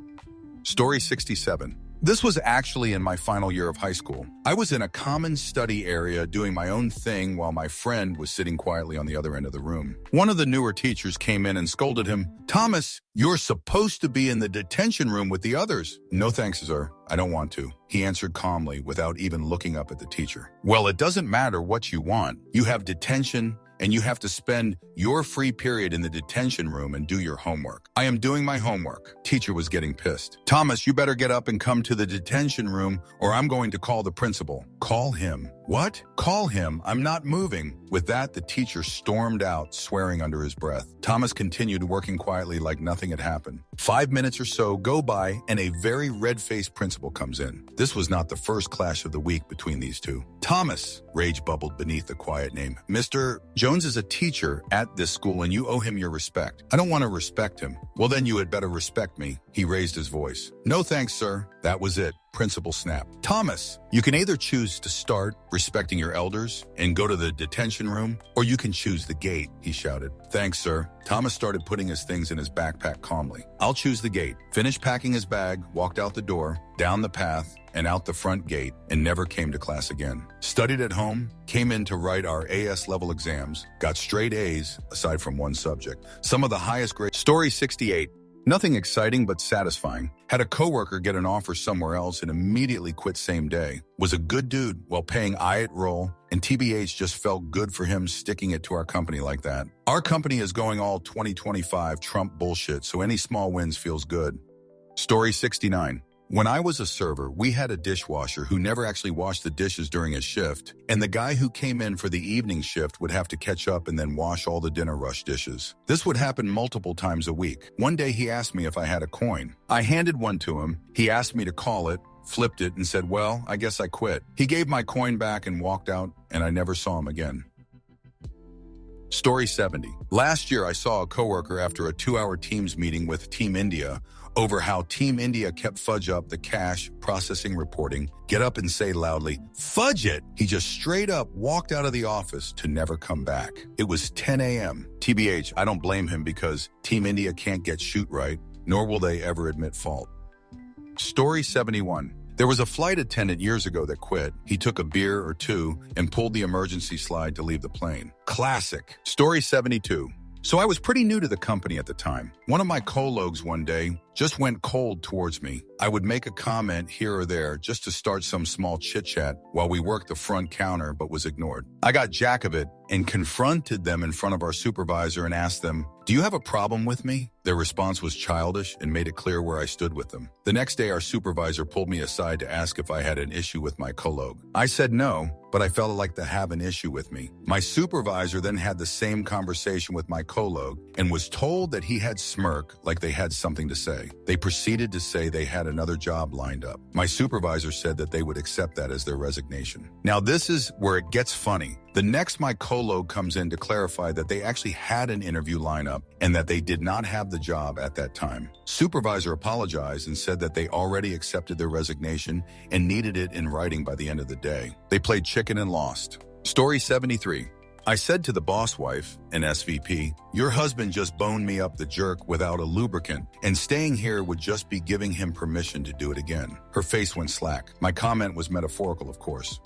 Story 67. This was actually in my final year of high school. I was in a common study area doing my own thing while my friend was sitting quietly on the other end of the room. One of the newer teachers came in and scolded him, "Thomas, you're supposed to be in the detention room with the others." "No thanks, sir. I don't want to," he answered calmly without even looking up at the teacher. "Well, it doesn't matter what you want. You have detention, and you have to spend your free period in the detention room and do your homework." "I am doing my homework." Teacher was getting pissed. "Thomas, you better get up and come to the detention room or I'm going to call the principal." "Call him." "What?" "Call him. I'm not moving." With that, the teacher stormed out, swearing under his breath. Thomas continued working quietly like nothing had happened. 5 minutes or so go by and a very red-faced principal comes in. This was not the first clash of the week between these two. "Thomas," rage bubbled beneath the quiet name, "Mr. Jones is a teacher at this school and you owe him your respect." "I don't want to respect him." "Well, then you had better respect me." He raised his voice. "No thanks, sir." That was it. Principal snapped. "Thomas, you can either choose to start respecting your elders and go to the detention room, or you can choose the gate," he shouted. "Thanks, sir." Thomas started putting his things in his backpack calmly. "I'll choose the gate." Finished packing his bag, walked out the door, down the path, and out the front gate, and never came to class again. Studied at home, came in to write our AS level exams, got straight A's aside from one subject. Some of the highest grades. Story 68. Nothing exciting but satisfying. Had a coworker get an offer somewhere else and immediately quit same day. Was a good dude while paying IAT roll, and TBH just felt good for him sticking it to our company like that. Our company is going all 2025 Trump bullshit, so any small wins feels good. Story 69. When I was a server, we had a dishwasher who never actually washed the dishes during his shift, and the guy who came in for the evening shift would have to catch up and then wash all the dinner rush dishes. This would happen multiple times a week. One day he asked me if I had a coin. I handed one to him. He asked me to call it, flipped it, and said, "Well, I guess I quit." He gave my coin back and walked out, and I never saw him again. Story 70. Last year, I saw a coworker after a 2-hour Teams meeting with Team India over how Team India kept fudge up the cash processing reporting, get up and say loudly, "Fudge it!" He just straight up walked out of the office to never come back. It was 10 a.m. TBH, I don't blame him because Team India can't get shoot right, nor will they ever admit fault. Story 71. There was a flight attendant years ago that quit. He took a beer or two and pulled the emergency slide to leave the plane. Classic. Story 72. So I was pretty new to the company at the time. One of my colleagues one day just went cold towards me. I would make a comment here or there just to start some small chit-chat while we worked the front counter, but was ignored. I got jack of it and confronted them in front of our supervisor and asked them, "Do you have a problem with me?" Their response was childish and made it clear where I stood with them. The next day, our supervisor pulled me aside to ask if I had an issue with my colleague. I said no, but I felt like they have an issue with me. My supervisor then had the same conversation with my colleague and was told that he had smirk like they had something to say. They proceeded to say they had another job lined up. My supervisor said that they would accept that as their resignation. Now this is where it gets funny. The next my colleague comes in to clarify that they actually had an interview lineup and that they did not have the job at that time. Supervisor apologized and said that they already accepted their resignation and needed it in writing by the end of the day. They played chicken and lost. Story 73. I said to the boss wife, an SVP, "Your husband just boned me up the jerk without a lubricant, and staying here would just be giving him permission to do it again." Her face went slack. My comment was metaphorical, of course.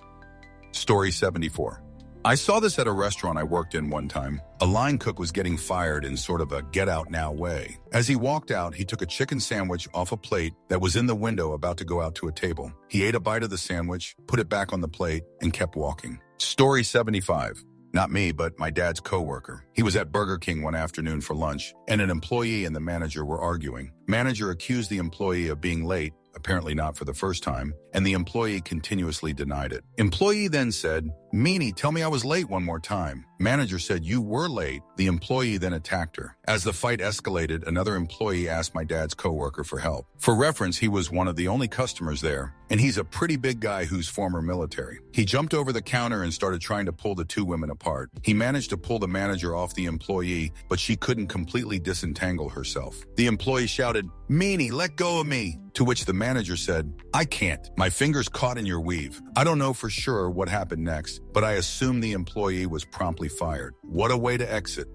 Story 74. I saw this at a restaurant I worked in one time. A line cook was getting fired in sort of a get-out-now way. As he walked out, he took a chicken sandwich off a plate that was in the window about to go out to a table. He ate a bite of the sandwich, put it back on the plate, and kept walking. Story 75. Not me, but my dad's coworker. He was at Burger King one afternoon for lunch, and an employee and the manager were arguing. Manager accused the employee of being late, apparently not for the first time, and the employee continuously denied it. Employee then said, "Meanie, tell me I was late one more time." Manager said, "You were late." The employee then attacked her. As the fight escalated, another employee asked my dad's coworker for help. For reference, he was one of the only customers there, and he's a pretty big guy who's former military. He jumped over the counter and started trying to pull the two women apart. He managed to pull the manager off the employee, but she couldn't completely disentangle herself. The employee shouted, "Meanie, let go of me," to which the manager said, "I can't. My finger's caught in your weave." I don't know for sure what happened next, but I assume the employee was promptly fired. What a way to exit.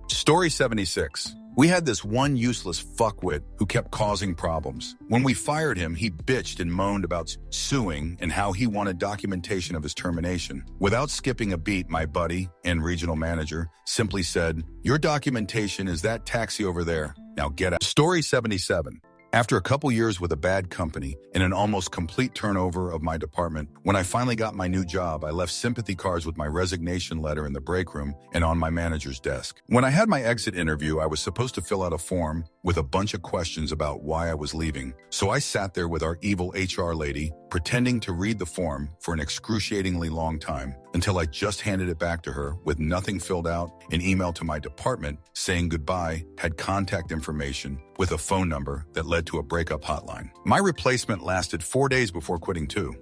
Story 76. We had this one useless fuckwit who kept causing problems. When we fired him, he bitched and moaned about suing and how he wanted documentation of his termination. Without skipping a beat, my buddy and regional manager simply said, "Your documentation is that taxi over there. Now get out." Story 77. After a couple years with a bad company and an almost complete turnover of my department, when I finally got my new job, I left sympathy cards with my resignation letter in the break room and on my manager's desk. When I had my exit interview, I was supposed to fill out a form with a bunch of questions about why I was leaving. So I sat there with our evil HR lady, pretending to read the form for an excruciatingly long time until I just handed it back to her with nothing filled out, an email to my department saying goodbye, had contact information with a phone number that led to a breakup hotline. My replacement lasted 4 days before quitting too.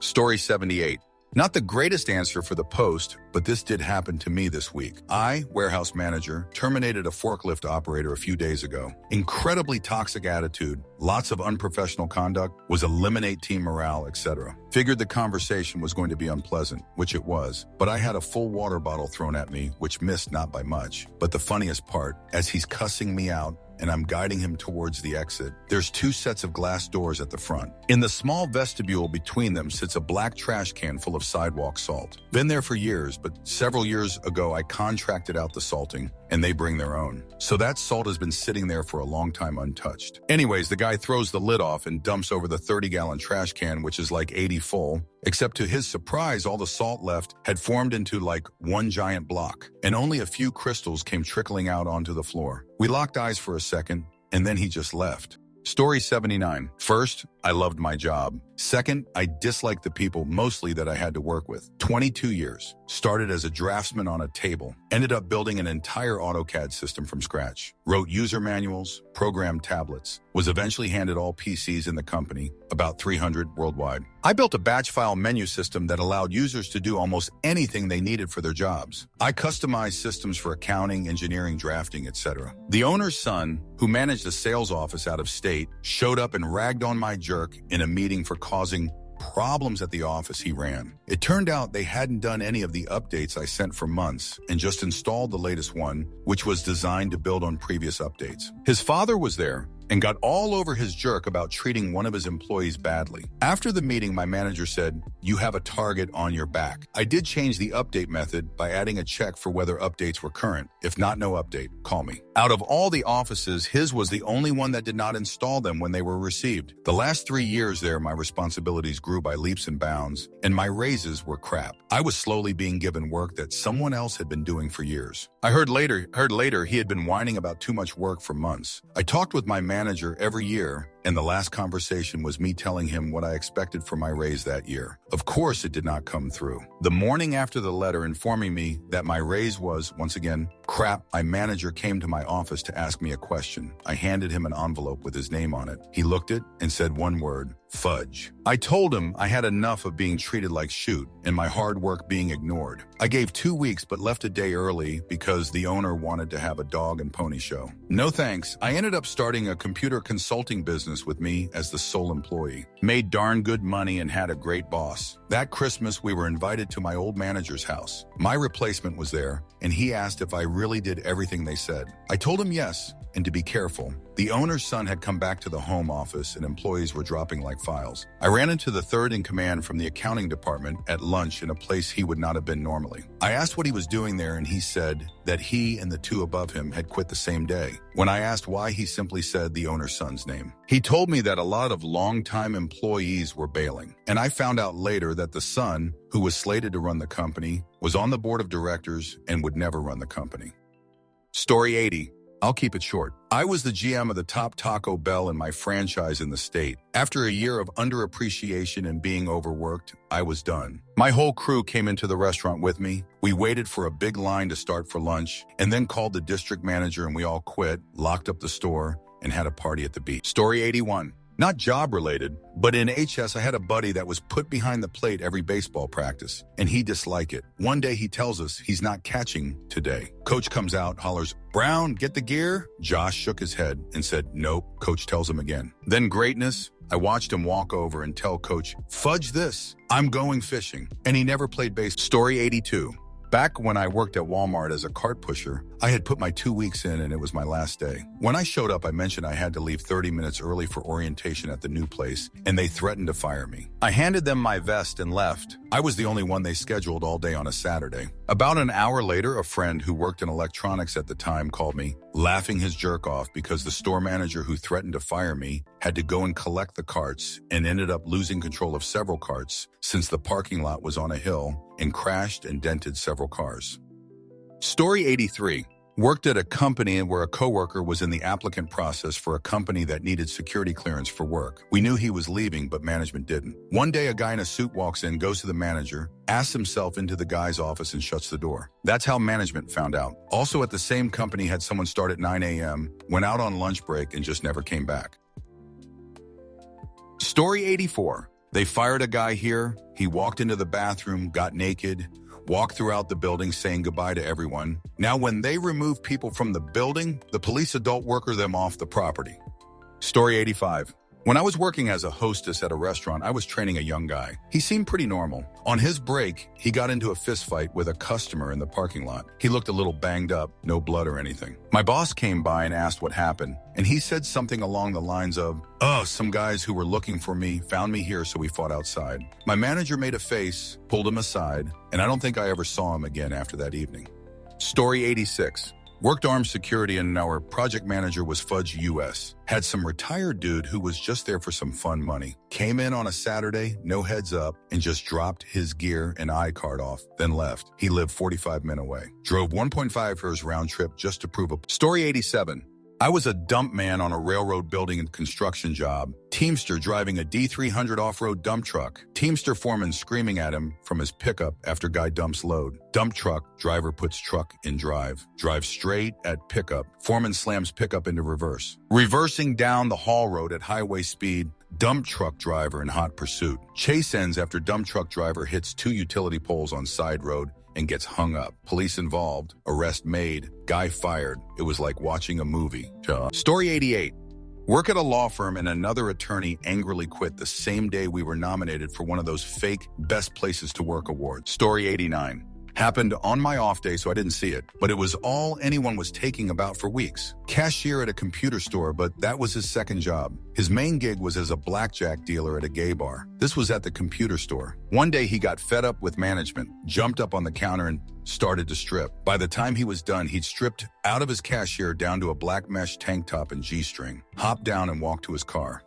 Story 78. Not the greatest answer for the post, but this did happen to me this week. I, warehouse manager, terminated a forklift operator a few days ago. Incredibly toxic attitude, lots of unprofessional conduct, was eliminate team morale, etc. Figured the conversation was going to be unpleasant, which it was, but I had a full water bottle thrown at me, which missed not by much. But the funniest part, as he's cussing me out, and I'm guiding him towards the exit, there's 2 sets of glass doors at the front. In the small vestibule between them sits a black trash can full of sidewalk salt. Been there for years, but several years ago I contracted out the salting, and they bring their own. So that salt has been sitting there for a long time untouched. Anyways, the guy throws the lid off and dumps over the 30-gallon trash can, which is like 80 full, except to his surprise, all the salt left had formed into like one giant block, and only a few crystals came trickling out onto the floor. We locked eyes for a second, and then he just left. Story 79. First, I loved my job. Second, I disliked the people mostly that I had to work with. 22 years. Started as a draftsman on a table. Ended up building an entire AutoCAD system from scratch. Wrote user manuals, programmed tablets. Was eventually handed all PCs in the company, about 300 worldwide. I built a batch file menu system that allowed users to do almost anything they needed for their jobs. I customized systems for accounting, engineering, drafting, etc. The owner's son, who managed a sales office out of state, showed up and ragged on my jerk in a meeting for causing problems at the office he ran. It turned out they hadn't done any of the updates I sent for months and just installed the latest one, which was designed to build on previous updates. His father was there and got all over his jerk about treating one of his employees badly. After the meeting, my manager said, "You have a target on your back." I did change the update method by adding a check for whether updates were current. If not, no update, call me. Out of all the offices, his was the only one that did not install them when they were received. The last 3 years there, my responsibilities grew by leaps and bounds, and my raises were crap. I was slowly being given work that someone else had been doing for years. I heard later he had been whining about too much work for months. I talked with my manager every year, and the last conversation was me telling him what I expected for my raise that year. Of course, it did not come through. The morning after the letter informing me that my raise was, once again, crap, my manager came to my office to ask me a question. I handed him an envelope with his name on it. He looked it and said one word, fudge. I told him I had enough of being treated like shoot and my hard work being ignored. I gave 2 weeks but left a day early because the owner wanted to have a dog and pony show. No thanks. I ended up starting a computer consulting business with me as the sole employee. Made darn good money and had a great boss. That Christmas, we were invited to my old manager's house. My replacement was there, and he asked if I really did everything they said. I told him yes, and to be careful. The owner's son had come back to the home office and employees were dropping like files. I ran into the third in command from the accounting department at lunch in a place he would not have been normally. I asked what he was doing there and he said that he and the 2 above him had quit the same day. When I asked why, he simply said the owner's son's name. He told me that a lot of longtime employees were bailing, and I found out later that the son, who was slated to run the company, was on the board of directors and would never run the company. Story 80. I'll keep it short. I was the GM of the top Taco Bell in my franchise in the state. After a year of underappreciation and being overworked, I was done. My whole crew came into the restaurant with me. We waited for a big line to start for lunch, and then called the district manager and we all quit, locked up the store, and had a party at the beach. Story 81. Not job-related, but in HS, I had a buddy that was put behind the plate every baseball practice, and he disliked it. One day he tells us he's not catching today. Coach comes out, hollers, "Brown, get the gear?" Josh shook his head and said, "Nope." Coach tells him again. Then greatness, I watched him walk over and tell Coach, "Fudge this, I'm going fishing." And he never played baseball. Story 82. Back when I worked at Walmart as a cart pusher, I had put my 2 weeks in and it was my last day. When I showed up, I mentioned I had to leave 30 minutes early for orientation at the new place, and they threatened to fire me. I handed them my vest and left. I was the only one they scheduled all day on a Saturday. About an hour later, a friend who worked in electronics at the time called me, laughing his jerk off because the store manager who threatened to fire me had to go and collect the carts and ended up losing control of several carts since the parking lot was on a hill and crashed and dented several cars. Story 83. Worked at a company where a coworker was in the applicant process for a company that needed security clearance for work. We knew he was leaving, but management didn't. One day, a guy in a suit walks in, goes to the manager, asks himself into the guy's office and shuts the door. That's how management found out. Also at the same company had someone start at 9 a.m., went out on lunch break and just never came back. Story 84. They fired a guy here. He walked into the bathroom, got naked, walked throughout the building saying goodbye to everyone. Now, when they remove people from the building, the police adult worker them off the property. Story 85. When I was working as a hostess at a restaurant, I was training a young guy. He seemed pretty normal. On his break, he got into a fist fight with a customer in the parking lot. He looked a little banged up, no blood or anything. My boss came by and asked what happened, and he said something along the lines of, "Oh, some guys who were looking for me found me here, so we fought outside." My manager made a face, pulled him aside, and I don't think I ever saw him again after that evening. Story 86. Worked armed security and our project manager was Fudge US. Had some retired dude who was just there for some fun money. Came in on a Saturday, no heads up, and just dropped his gear and iCard off, then left. He lived 45 minutes away. Drove 1.5 hours round trip just to prove a... Story 87. I was a dump man on a railroad building and construction job. Teamster driving a D300 off-road dump truck. Teamster foreman screaming at him from his pickup after guy dumps load. Dump truck, driver puts truck in drive. Drives straight at pickup. Foreman slams pickup into reverse. Reversing down the haul road at highway speed. Dump truck driver in hot pursuit. Chase ends after dump truck driver hits 2 utility poles on side road and gets hung up. Police involved. Arrest made. Guy fired. It was like watching a movie. Story 88. Work at a law firm and another attorney angrily quit the same day we were nominated for one of those fake Best Places to Work awards. Story 89. Happened on my off day, so I didn't see it, but it was all anyone was taking about for weeks. Cashier at a computer store, but that was his second job. His main gig was as a blackjack dealer at a gay bar. This was at the computer store. One day he got fed up with management, jumped up on the counter and started to strip. By the time he was done, he'd stripped out of his cashier down to a black mesh tank top and G-string, hopped down and walked to his car.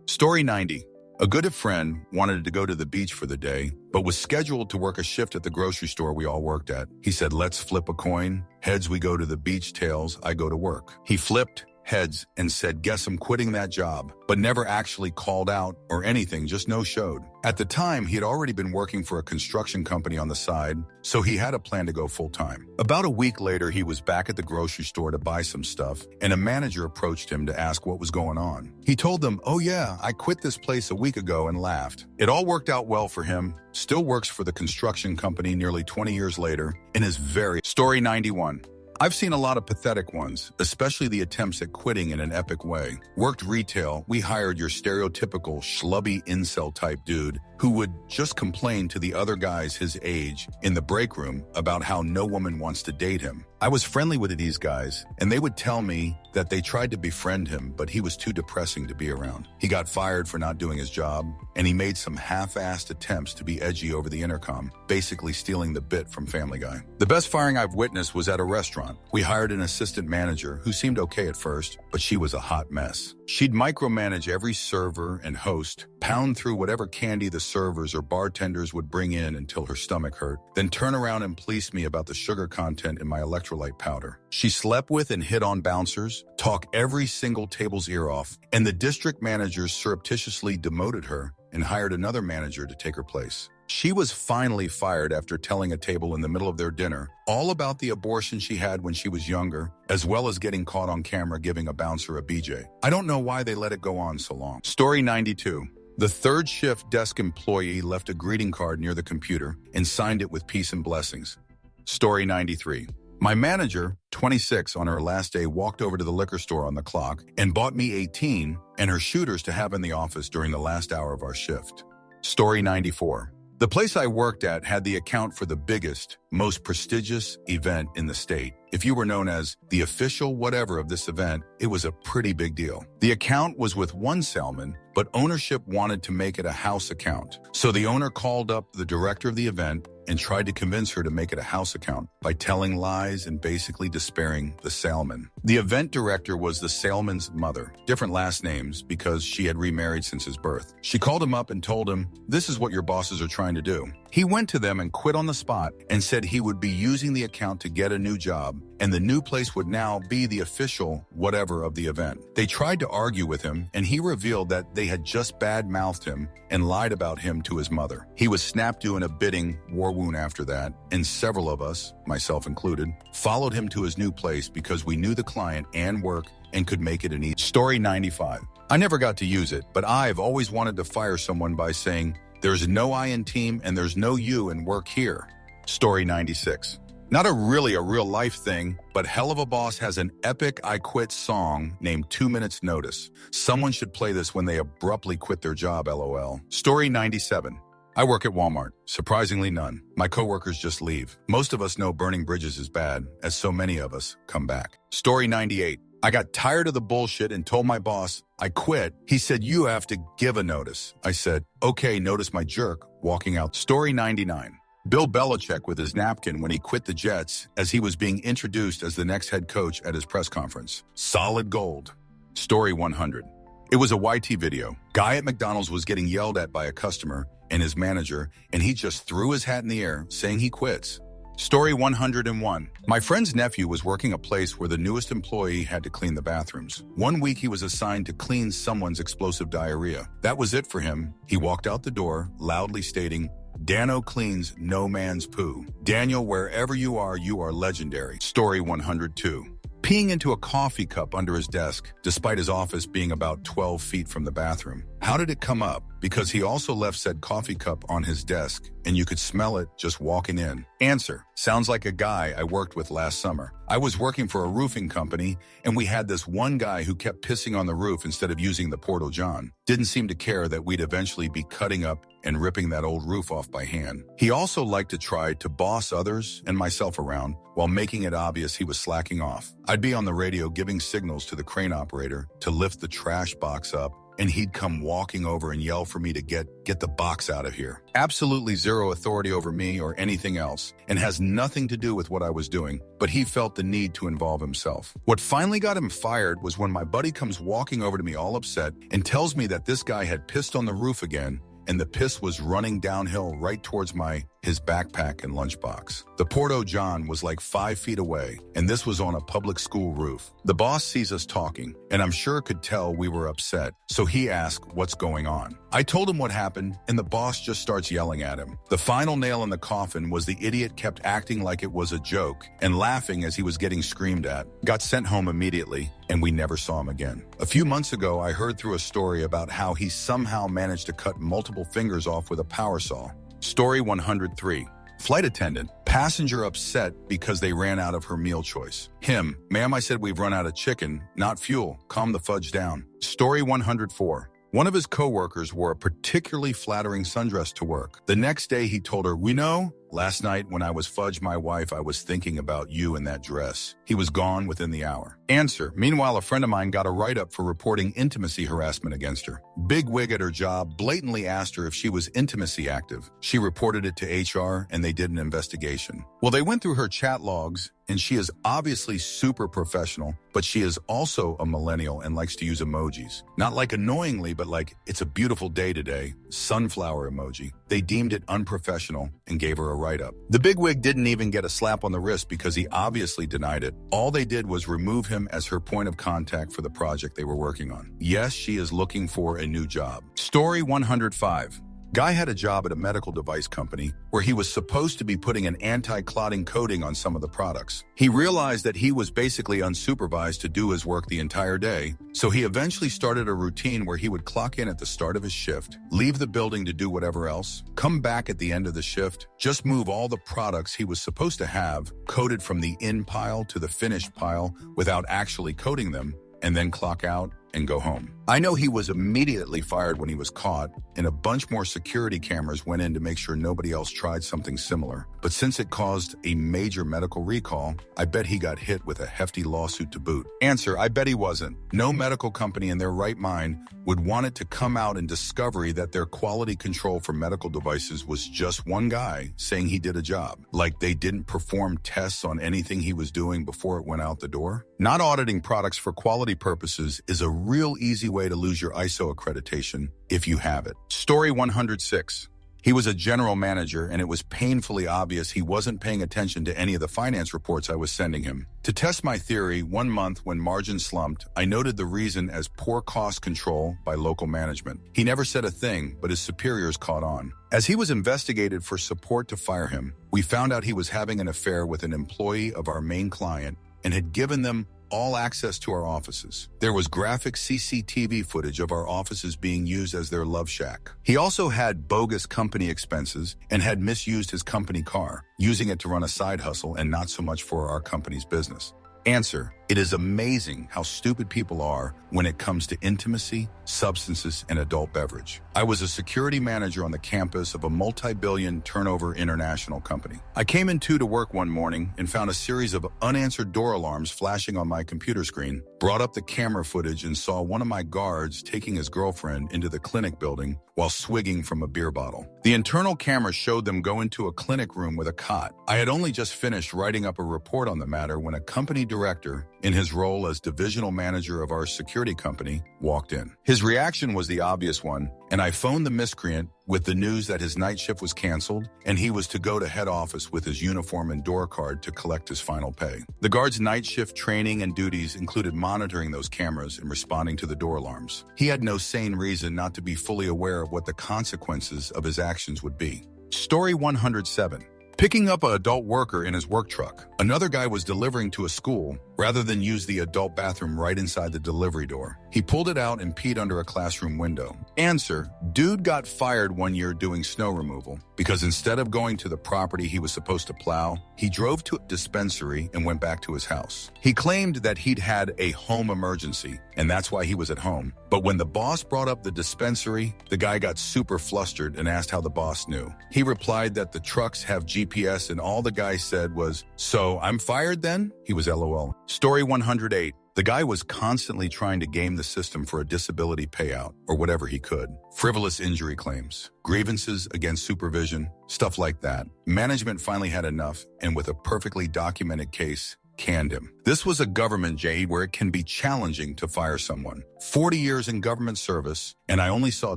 Story 90. A good friend wanted to go to the beach for the day, but was scheduled to work a shift at the grocery store we all worked at. He said, let's flip a coin. Heads, we go to the beach. Tails, I go to work. He flipped heads and said, guess I'm quitting that job, but never actually called out or anything, just no-showed. At the time, he had already been working for a construction company on the side, so he had a plan to go full-time. About a week later, he was back at the grocery store to buy some stuff, and a manager approached him to ask what was going on. He told them, oh yeah, I quit this place a week ago, and laughed. It all worked out well for him, still works for the construction company nearly 20 years later, and is very... Story 91. I've seen a lot of pathetic ones, especially the attempts at quitting in an epic way. Worked retail, we hired your stereotypical schlubby incel type dude who would just complain to the other guys his age in the break room about how no woman wants to date him. I was friendly with these guys, and they would tell me that they tried to befriend him, but he was too depressing to be around. He got fired for not doing his job, and he made some half-assed attempts to be edgy over the intercom, basically stealing the bit from Family Guy. The best firing I've witnessed was at a restaurant. We hired an assistant manager who seemed okay at first, but she was a hot mess. She'd micromanage every server and host, pound through whatever candy the servers or bartenders would bring in until her stomach hurt, then turn around and police me about the sugar content in my electrolyte powder. She slept with and hit on bouncers, talk every single table's ear off, and the district managers surreptitiously demoted her and hired another manager to take her place. She was finally fired after telling a table in the middle of their dinner all about the abortion she had when she was younger, as well as getting caught on camera giving a bouncer a BJ. I don't know why they let it go on so long. Story 92. The third shift desk employee left a greeting card near the computer and signed it with peace and blessings. Story 93. My manager, 26, on her last day walked over to the liquor store on the clock and bought me 18 and her shooters to have in the office during the last hour of our shift. Story 94. The place I worked at had the account for the biggest, most prestigious event in the state. If you were known as the official whatever of this event, it was a pretty big deal. The account was with one salmon, but ownership wanted to make it a house account. So the owner called up the director of the event and tried to convince her to make it a house account by telling lies and basically despairing the salmon. The event director was the salmon's mother, different last names because she had remarried since his birth. She called him up and told him, this is what your bosses are trying to do. He went to them and quit on the spot and said he would be using the account to get a new job, and the new place would now be the official whatever of the event. They tried to argue with him, and he revealed that they had just bad-mouthed him and lied about him to his mother. He was snapped doing a bidding war wound after that, and several of us, myself included, followed him to his new place because we knew the client and work and could make it an easy. Story 95. I never got to use it, but I've always wanted to fire someone by saying, there's no I in team and there's no you in work here. Story 96. Not a real life thing, but hell of a boss has an epic I quit song named 2 Minutes Notice. Someone should play this when they abruptly quit their job, LOL. Story 97. I work at Walmart. Surprisingly, none. My coworkers just leave. Most of us know burning bridges is bad, as so many of us come back. Story 98. I got tired of the bullshit and told my boss I quit. He said, you have to give a notice. I said, okay, notice my jerk, walking out. Story 99. Bill Belichick with his napkin when he quit the Jets as he was being introduced as the next head coach at his press conference. Solid gold. Story 100. It was a YT video. Guy at McDonald's was getting yelled at by a customer and his manager, and he just threw his hat in the air, saying he quits. Story 101. My friend's nephew was working a place where the newest employee had to clean the bathrooms. One week he was assigned to clean someone's explosive diarrhea. That was it for him. He walked out the door, loudly stating, "Dano cleans no man's poo. Daniel, wherever you are legendary." Story 102. Peeing into a coffee cup under his desk, despite his office being about 12 feet from the bathroom. How did it come up? Because he also left said coffee cup on his desk, and you could smell it just walking in. Answer: sounds like a guy I worked with last summer. I was working for a roofing company, and we had this one guy who kept pissing on the roof instead of using the Portal John. Didn't seem to care that we'd eventually be cutting up and ripping that old roof off by hand. He also liked to try to boss others and myself around while making it obvious he was slacking off. I'd be on the radio giving signals to the crane operator to lift the trash box up, and he'd come walking over and yell for me to get the box out of here. Absolutely zero authority over me or anything else, and has nothing to do with what I was doing, but he felt the need to involve himself. What finally got him fired was when my buddy comes walking over to me all upset and tells me that this guy had pissed on the roof again, and the piss was running downhill right towards his backpack and lunchbox. The Porto John was like 5 feet away, and this was on a public school roof. The boss sees us talking, and I'm sure could tell we were upset, so he asked what's going on. I told him what happened, and the boss just starts yelling at him. The final nail in the coffin was the idiot kept acting like it was a joke and laughing as he was getting screamed at. Got sent home immediately, and we never saw him again. A few months ago, I heard through a story about how he somehow managed to cut multiple fingers off with a power saw. Story 103. Flight attendant. Passenger upset because they ran out of her meal choice. Him. Ma'am, I said we've run out of chicken, not fuel. Calm the fudge down. Story 104. One of his coworkers wore a particularly flattering sundress to work. The next day, he told her, "We know, last night when I was fudged my wife, I was thinking about you in that dress." He was gone within the hour. Answer. Meanwhile, a friend of mine got a write-up for reporting intimacy harassment against her. Big wig at her job blatantly asked her if she was intimacy active. She reported it to HR, and they did an investigation. Well, they went through her chat logs, and she is obviously super professional, but she is also a millennial and likes to use emojis. Not like annoyingly, but like, "It's a beautiful day today," sunflower emoji. They deemed it unprofessional and gave her a write-up. The bigwig didn't even get a slap on the wrist because he obviously denied it. All they did was remove him as her point of contact for the project they were working on. Yes, she is looking for a new job. Story 105. Guy had a job at a medical device company where he was supposed to be putting an anti-clotting coating on some of the products. He realized that he was basically unsupervised to do his work the entire day, so he eventually started a routine where he would clock in at the start of his shift, leave the building to do whatever else, come back at the end of the shift, just move all the products he was supposed to have coated from the in pile to the finished pile without actually coating them, and then clock out and go home. I know he was immediately fired when he was caught, and a bunch more security cameras went in to make sure nobody else tried something similar. But since it caused a major medical recall, I bet he got hit with a hefty lawsuit to boot. Answer, I bet he wasn't. No medical company in their right mind would want it to come out in discovery that their quality control for medical devices was just one guy saying he did a job. Like they didn't perform tests on anything he was doing before it went out the door. Not auditing products for quality purposes is a real easy way to lose your ISO accreditation if you have it. Story 106. He was a general manager, and it was painfully obvious he wasn't paying attention to any of the finance reports I was sending him. To test my theory, 1 month when margins slumped, I noted the reason as poor cost control by local management. He never said a thing, but his superiors caught on. As he was investigated for support to fire him, we found out he was having an affair with an employee of our main client and had given them all access to our offices. There was graphic CCTV footage of our offices being used as their love shack. He also had bogus company expenses and had misused his company car, using it to run a side hustle and not so much for our company's business. Answer, It is amazing how stupid people are when it comes to intimacy, substances, and adult beverage. I was a security manager on the campus of a multi-billion turnover international company. I came in to work one morning and found a series of unanswered door alarms flashing on my computer screen, brought up the camera footage and saw one of my guards taking his girlfriend into the clinic building while swigging from a beer bottle. The internal camera showed them go into a clinic room with a cot. I had only just finished writing up a report on the matter when a company director, in his role as divisional manager of our security company, walked in. His reaction was the obvious one, and I phoned the miscreant with the news that his night shift was canceled and he was to go to head office with his uniform and door card to collect his final pay. The guard's night shift training and duties included monitoring those cameras and responding to the door alarms. He had no sane reason not to be fully aware of what the consequences of his actions would be. Story 107. Picking up an adult worker in his work truck. Another guy was delivering to a school rather than use the adult bathroom right inside the delivery door. He pulled it out and peed under a classroom window. Answer: dude got fired one year doing snow removal because instead of going to the property he was supposed to plow, he drove to a dispensary and went back to his house. He claimed that he'd had a home emergency and that's why he was at home. But when the boss brought up the dispensary, the guy got super flustered and asked how the boss knew. He replied that the trucks have GPS and all the guy said was, "So I'm fired then?" He was LOL. Story 108. The guy was constantly trying to game the system for a disability payout or whatever he could. Frivolous injury claims, grievances against supervision, stuff like that. Management finally had enough and with a perfectly documented case, canned him. This was a government JAID where it can be challenging to fire someone. 40 years in government service, and I only saw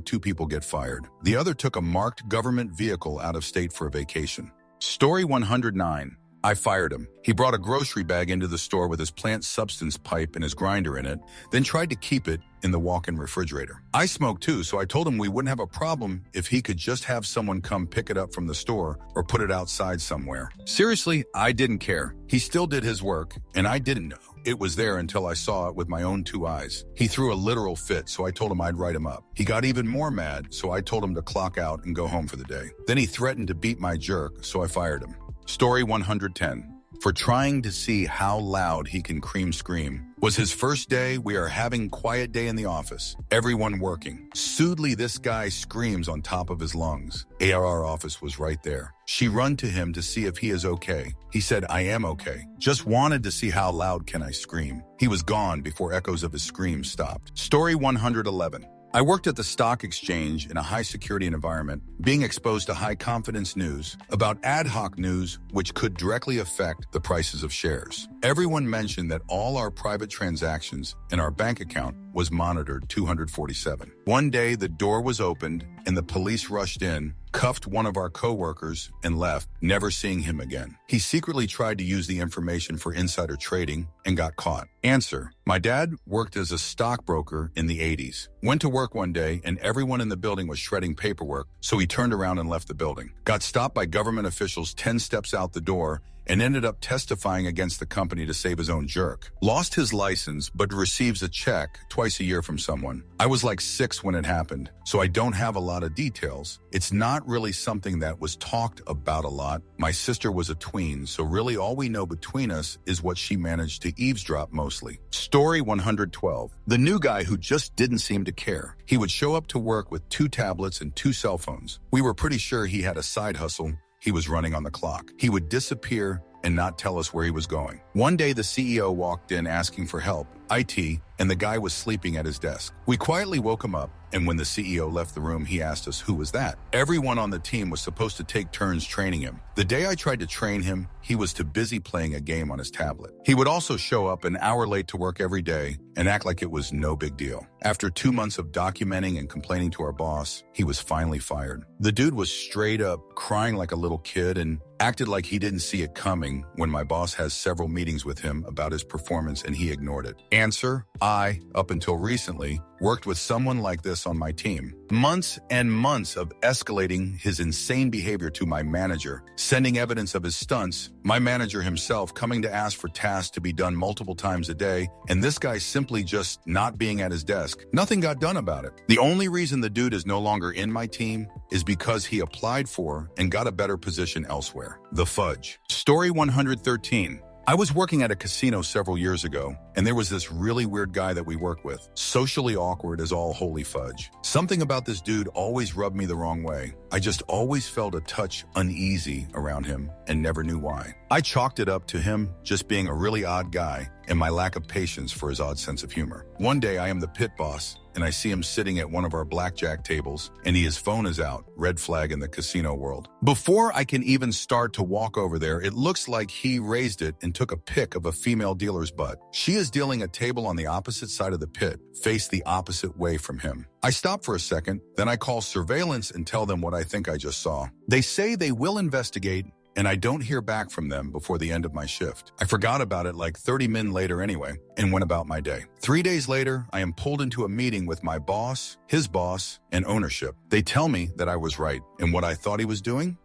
2 people get fired. The other took a marked government vehicle out of state for a vacation. Story 109. I fired him. He brought a grocery bag into the store with his plant substance pipe and his grinder in it, then tried to keep it in the walk-in refrigerator. I smoke too, so I told him we wouldn't have a problem if he could just have someone come pick it up from the store or put it outside somewhere. Seriously, I didn't care. He still did his work, and I didn't know it was there until I saw it with my own 2 eyes. He threw a literal fit, so I told him I'd write him up. He got even more mad, so I told him to clock out and go home for the day. Then he threatened to beat my jerk, so I fired him. Story 110. For trying to see how loud he can scream. Was his first day, we are having quiet day in the office. Everyone working. Sootly, this guy screams on top of his lungs. ARR office was right there. She run to him to see if he is okay. He said, "I am okay. Just wanted to see how loud can I scream." He was gone before echoes of his scream stopped. Story 111. I worked at the stock exchange in a high-security environment, being exposed to high-confidence news about ad hoc news which could directly affect the prices of shares. Everyone mentioned that all our private transactions in our bank account was monitored 247. One day, the door was opened and the police rushed in, cuffed one of our coworkers, and left, never seeing him again. He secretly tried to use the information for insider trading and got caught. Answer: my dad worked as a stockbroker in the 80s. Went to work one day and everyone in the building was shredding paperwork, so he turned around and left the building. Got stopped by government officials 10 steps out the door and ended up testifying against the company to save his own jerk. Lost his license, but receives a check twice a year from someone. I was like 6 when it happened, so I don't have a lot of details. It's not really something that was talked about a lot. My sister was a tween, so really all we know between us is what she managed to eavesdrop mostly. Story 112. The new guy who just didn't seem to care. He would show up to work with 2 tablets and 2 cell phones. We were pretty sure he had a side hustle. He was running on the clock. He would disappear and not tell us where he was going. One day, the CEO walked in asking for help, IT, and the guy was sleeping at his desk. We quietly woke him up, and when the CEO left the room, he asked us who was that. Everyone on the team was supposed to take turns training him. The day I tried to train him, he was too busy playing a game on his tablet. He would also show up an hour late to work every day and act like it was no big deal. After 2 months of documenting and complaining to our boss, he was finally fired. The dude was straight up crying like a little kid and acted like he didn't see it coming when my boss has several meetings with him about his performance and he ignored it. Answer: I, up until recently, worked with someone like this on my team. Months and months of escalating his insane behavior to my manager, sending evidence of his stunts, my manager himself coming to ask for tasks to be done multiple times a day, and this guy simply just not being at his desk. Nothing got done about it. The only reason the dude is no longer in my team is because he applied for and got a better position elsewhere. The fudge. Story 113. I was working at a casino several years ago, and there was this really weird guy that we worked with. Socially awkward as all holy fudge. Something about this dude always rubbed me the wrong way. I just always felt a touch uneasy around him and never knew why. I chalked it up to him just being a really odd guy and my lack of patience for his odd sense of humor. One day I am the pit boss, and I see him sitting at one of our blackjack tables, and his phone is out, red flag in the casino world. Before I can even start to walk over there, it looks like he raised it and took a pic of a female dealer's butt. She is dealing a table on the opposite side of the pit, faced the opposite way from him. I stop for a second, then I call surveillance and tell them what I think I just saw. They say they will investigate, and I don't hear back from them before the end of my shift. I forgot about it like 30 minutes later anyway, and went about my day. 3 days later, I am pulled into a meeting with my boss, his boss, and ownership. They tell me that I was right, and what I thought he was doing.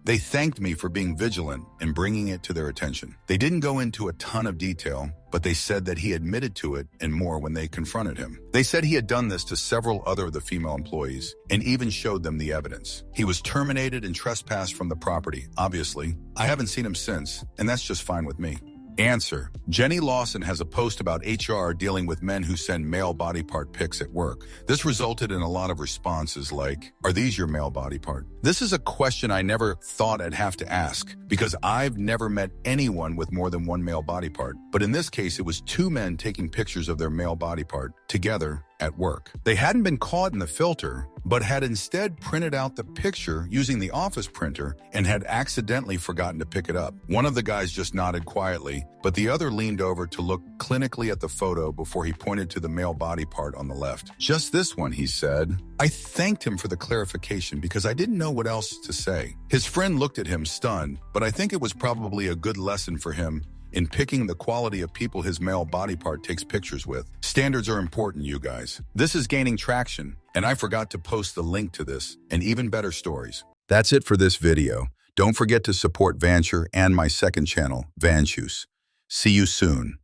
They thanked me for being vigilant and bringing it to their attention. They didn't go into a ton of detail, but they said that he admitted to it and more when they confronted him. They said he had done this to several other of the female employees and even showed them the evidence. He was terminated and trespassed from the property, obviously. I haven't seen him since, and that's just fine with me. Answer. Jenny Lawson has a post about HR dealing with men who send male body part pics at work. This resulted in a lot of responses like, "Are these your male body part?" This is a question I never thought I'd have to ask because I've never met anyone with more than one male body part. But in this case, it was two men taking pictures of their male body part together at work. They hadn't been caught in the filter, but had instead printed out the picture using the office printer and had accidentally forgotten to pick it up. One of the guys just nodded quietly, but the other leaned over to look clinically at the photo before he pointed to the male body part on the left. "Just this one," he said. I thanked him for the clarification because I didn't know what else to say. His friend looked at him stunned, but I think it was probably a good lesson for him in picking the quality of people his male body part takes pictures with. Standards are important, you guys. This is gaining traction, and I forgot to post the link to this and even better stories. That's it for this video. Don't forget to support Vancher and my second channel, Vanchus. See you soon.